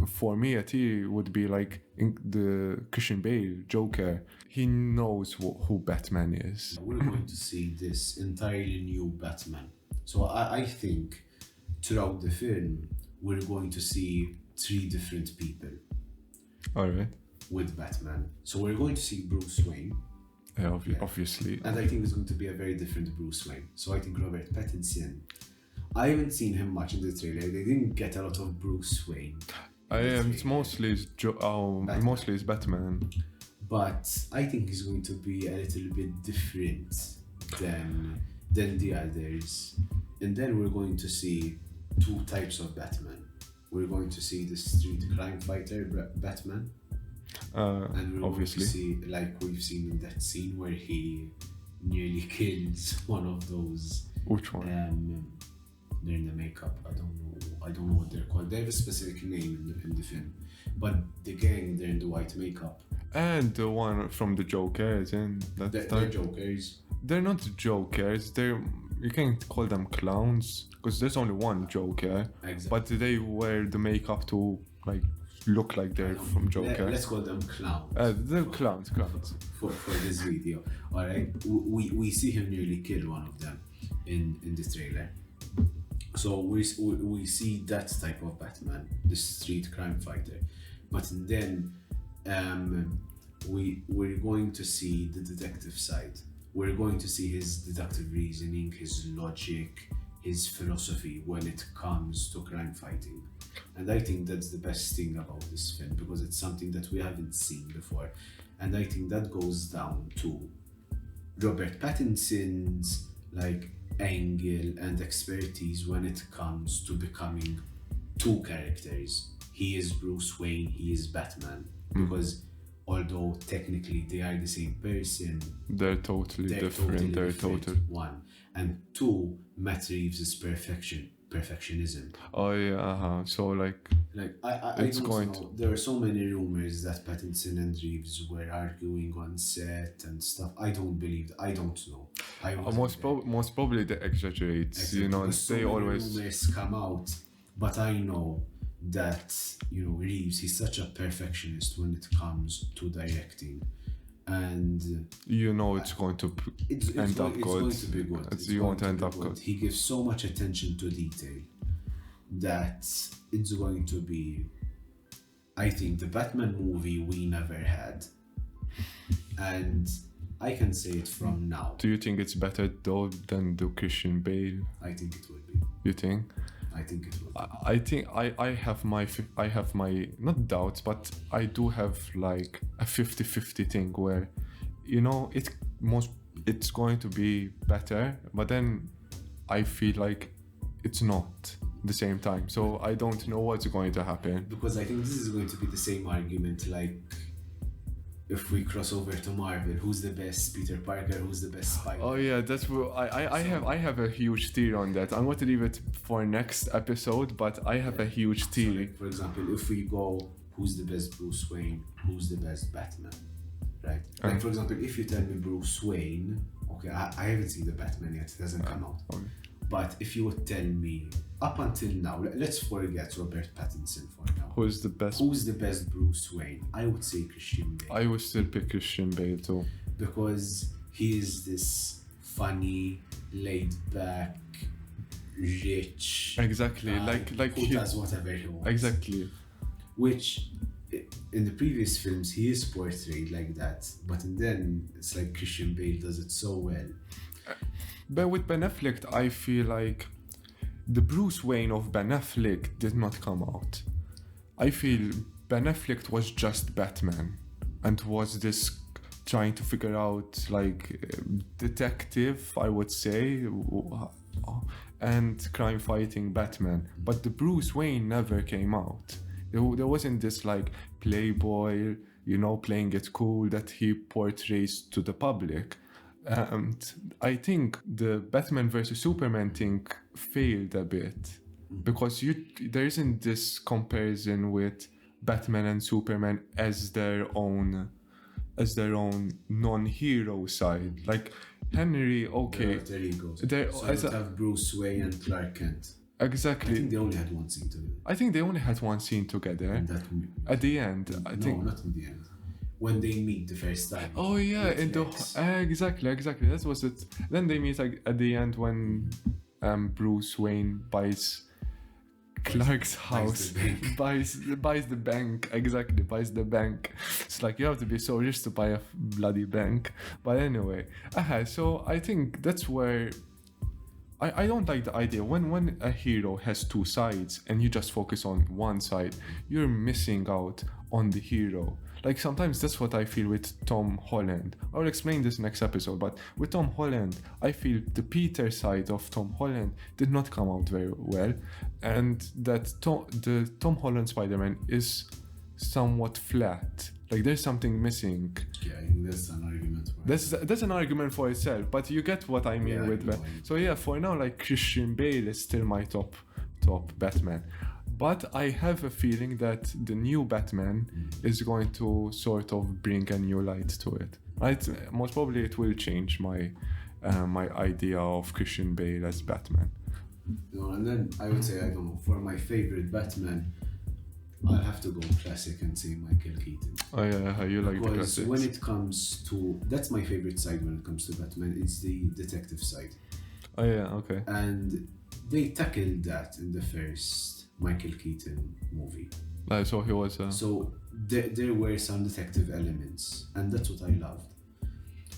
for me, a theory would be like in the Christian Bale Joker. He knows who Batman is. We're going to see this entirely new Batman. So I think throughout the film, we're going to see 3 different people. All right. With Batman. So we're going to see Bruce Wayne. Yeah, obviously. And I think it's going to be a very different Bruce Wayne. So I think Robert Pattinson. I haven't seen him much in the trailer. They didn't get a lot of Bruce Wayne. It's mostly mostly it's Batman. But I think he's going to be a little bit different than the others. And then we're going to see 2 types of Batman. We're going to see the street crime fighter Batman. And we're obviously going to see, like we've seen in that scene where he nearly kills one of those. Which one? They're in the makeup. I don't know what they're called. They have a specific name in the film. But the gang, they're in the white makeup. And the one from the Jokers, and they're Jokers. They're not Jokers. You can't call them clowns because there's only one Joker. Exactly. But they wear the makeup to like look like they're from Joker. Let's call them clowns. They're clowns. For this video, all right. We see him nearly kill one of them in the trailer. So we see that type of Batman, the street crime fighter, but then we're going to see the detective side. We're going to see his deductive reasoning, his logic, his philosophy when it comes to crime fighting. And I think that's the best thing about this film because it's something that we haven't seen before. And I think that goes down to Robert Pattinson's like angle and expertise when it comes to becoming 2 characters. He is Bruce Wayne, he is Batman. Because although technically they are the same person, they're totally different. They're totally one. And 2, Matt Reeves is perfectionism. Oh yeah, so like I don't know. There are so many rumors that Pattinson and Reeves were arguing on set and stuff. I don't believe that. I don't know. Most probably they exaggerate. Exactly. You know, so they always rumors come out But I know that, Reeves, he's such a perfectionist when it comes to directing. And it's going to end up good. It's going to be good. You want to end up good. He gives so much attention to detail that it's going to be, I think, the Batman movie we never had. And I can say it from now. Do you think it's better though than the Christian Bale? I think it will be. You think? I think it will be. I think I have my not doubts, but I do have like a 50-50 thing where it's going to be better, but then I feel like it's not the same time. So I don't know what's going to happen. Because I think this is going to be the same argument like if we cross over to Marvel, who's the best Peter Parker, who's the best Spider? Oh yeah, that's what I have a huge theory on that. I'm going to leave it for next episode, but I have a huge theory. So like, for example, if we go, who's the best Bruce Wayne, who's the best Batman, right? Like for example, if you tell me Bruce Wayne, okay, I haven't seen the Batman yet, it hasn't come out. Okay. But if you would tell me, up until now, let's forget Robert Pattinson for now. Who's the best? Who's the best Bruce Wayne? I would say Christian Bale. I would still pick Christian Bale too. Because he is this funny, laid back, rich. Exactly, guy like who he does whatever he wants. Exactly. Which, in the previous films, he is portrayed like that, but then it's like Christian Bale does it so well. But with Ben Affleck, I feel like the Bruce Wayne of Ben Affleck did not come out. I feel Ben Affleck was just Batman and was this trying to figure out like detective, I would say, and crime fighting Batman. But the Bruce Wayne never came out. There wasn't this like playboy, playing it cool that he portrays to the public. And I think the Batman versus Superman thing failed a bit because there isn't this comparison with Batman and Superman as their own non-hero side. Like Henry, okay, There you go. So I would have Bruce Wayne and Clark Kent. Exactly. I think they only had one scene together. At the end, I think. No, not in the end. When they meet the first time. Oh yeah, exactly. That was it. Then they meet like at the end when Bruce Wayne buys Clark's house, buys the bank. Exactly, buys the bank. It's like you have to be so rich to buy a bloody bank. But anyway, so I think that's where I don't like the idea when a hero has two sides and you just focus on one side, you're missing out on the hero. Like sometimes that's what I feel with Tom Holland. I'll explain this next episode, but with Tom Holland, I feel the Peter side of Tom Holland did not come out very well, and that the Tom Holland Spider-Man is somewhat flat. Like there's something missing. Yeah, I think that's an argument for that's an argument for itself, but you get what I mean with that. So yeah, for now, like Christian Bale is still my top Batman. But I have a feeling that the new Batman is going to sort of bring a new light to it. Right? Most probably it will change my idea of Christian Bale as Batman. And then I would say, I don't know, for my favorite Batman, I'll have to go classic and say Michael Keaton. Oh yeah, you like the classics. Because when it comes to, that's my favorite side when it comes to Batman, it's the detective side. Oh yeah, okay. And they tackled that in the first Michael Keaton movie. So he was. So there were some detective elements, and that's what I loved.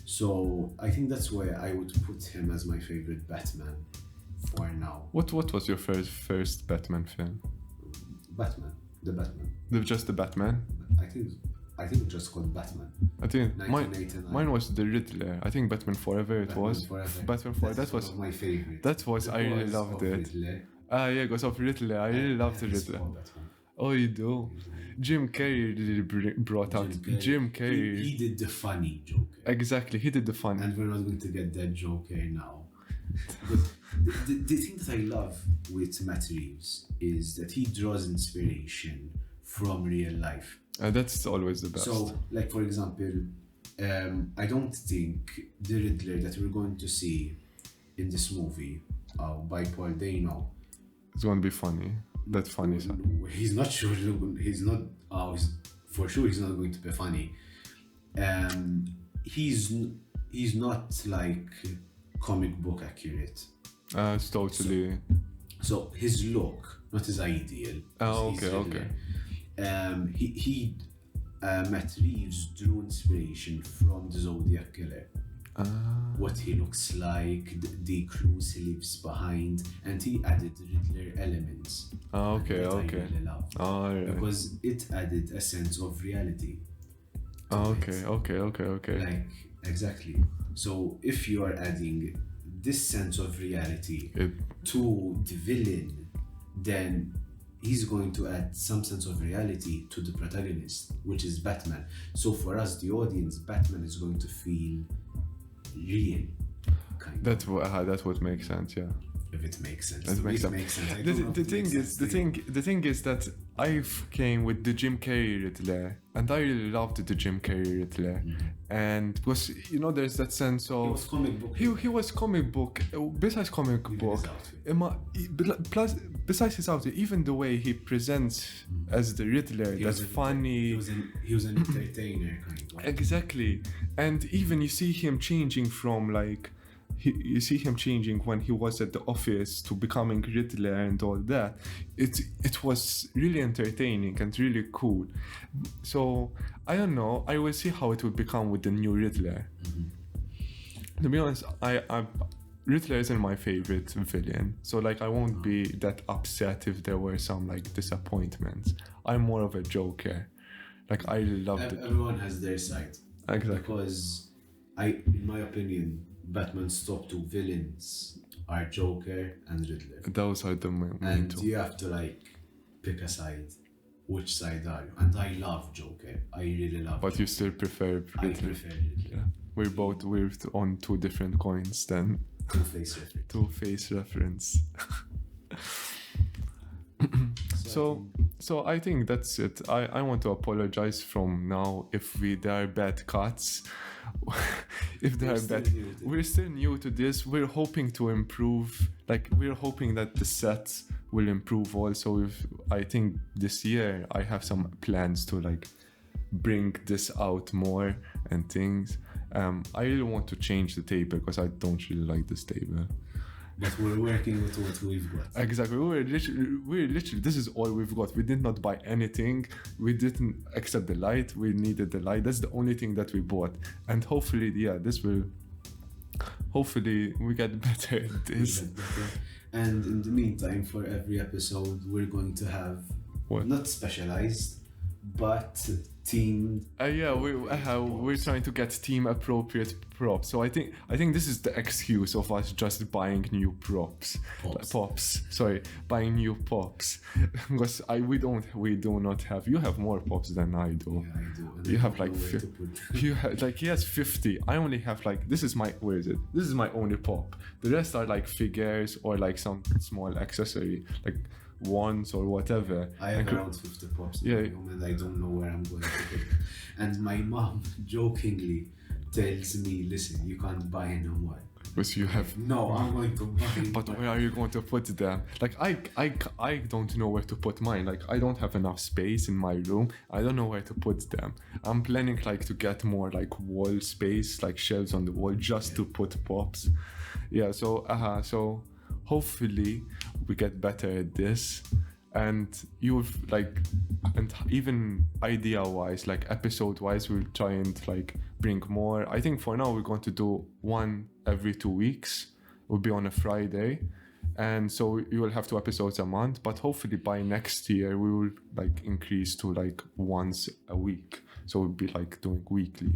So I think that's why I would put him as my favorite Batman for now. What was your first Batman film? The Batman. Just the Batman? I think it's just called Batman. I think mine was the Riddler. I think Batman Forever was. Batman Forever. That was my favorite. That was I really loved it. Yeah, because of Riddler. I really loved the Riddler. Oh, you do? Jim Carrey really brought out. Jim Carrey. He did the funny Joker. Exactly, he did the funny. And we're not going to get that Joker now. But the thing that I love with Matt Reeves is that he draws inspiration from real life. That's always the best. So, like for example, I don't think the Riddler that we're going to see in this movie by Paul Dano, it's going to be funny. that funny side. He's not sure. He's not. For sure, he's not going to be funny. He's not like comic book accurate. It's totally. So his look, not his ideal. Okay. He Matt Reeves drew inspiration from the Zodiac Killer. What he looks like, the clues he leaves behind, and he added Riddler elements. Okay. I really loved. Yeah. Because it added a sense of reality. Okay. Like, exactly. So if you are adding this sense of reality to the villain, then he's going to add some sense of reality to the protagonist, which is Batman. So for us, the audience, Batman is going to feel real. That would make sense, yeah. If it makes sense. It makes sense. The thing is that I came with the Jim Carrey Riddler, and I really loved the Jim Carrey Riddler, and because there's that sense of he was comic book. He was comic book. Besides comic book, plus besides his outfit, even the way he presents as the Riddler, that's funny. He was an entertainer kind of. Exactly, and even you see him changing from like. You see him changing when he was at the office to becoming Riddler and all that. It was really entertaining and really cool. So I don't know. I will see how it will become with the new Riddler. To be honest, Riddler isn't my favorite villain. So like I won't be that upset if there were some like disappointments. I'm more of a Joker. Like I loved it. Everyone has their side. Exactly. Because in my opinion, Batman's top two villains are Joker and Riddler. Those are the main and two. You have to like pick a side. Which side are you? And I love Joker. I really love But Joker. you still prefer Riddler. I prefer Riddler. Yeah. We're on two different coins then. Two-face reference. Two-face reference. So I think that's it. I want to apologize from now if there are bad cuts. If there are bad, we're still new to this. We're hoping to improve. Like we're hoping that the sets will improve also. I think this year I have some plans to like bring this out more and things. I really want to change the table because I don't really like this table. But we're working with what we've got. Exactly. We're literally, this is all we've got. We did not buy anything. We didn't accept the light. We needed the light. That's the only thing that we bought. And hopefully, we get better at this. And in the meantime, for every episode, we're going to have not specialized, but themed. We're trying to get team appropriate props. So I think this is the excuse of us just buying new buying new pops. Because we do not have. You have more pops than I do. Yeah, I do. And you have like he has 50. I only have like this is my This is my only pop. The rest are like figures or like some small accessory like wands or whatever. I have around 50 pops yeah. and I don't know where I'm going to put it. And my mom jokingly tells me, listen, you can't buy no more. Because you have no, I'm going to buy. But where are you going to put them? Like I don't know where to put mine. Like I don't have enough space in my room. I don't know where to put them. I'm planning like to get more like wall space, like shelves on the wall just to put pops. Yeah, so hopefully we get better at this, and you've like, and even idea wise, like episode wise, we'll try and like bring more. I think for now we're going to do one every 2 weeks. It will be on a Friday, and so you will have 2 episodes a month, but hopefully by next year we will like increase to like once a week, so we'll be like doing weekly,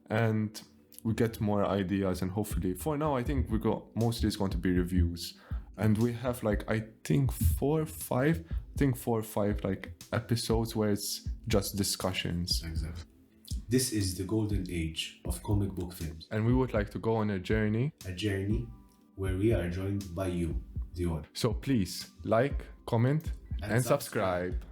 and we get more ideas. And hopefully for now I think mostly it's going to be reviews. And we have like I think 4 or 5 like episodes where it's just discussions. Exactly. This is the golden age of comic book films. And we would like to go on a journey. A journey where we are joined by you, the audience. So please like, comment, and subscribe.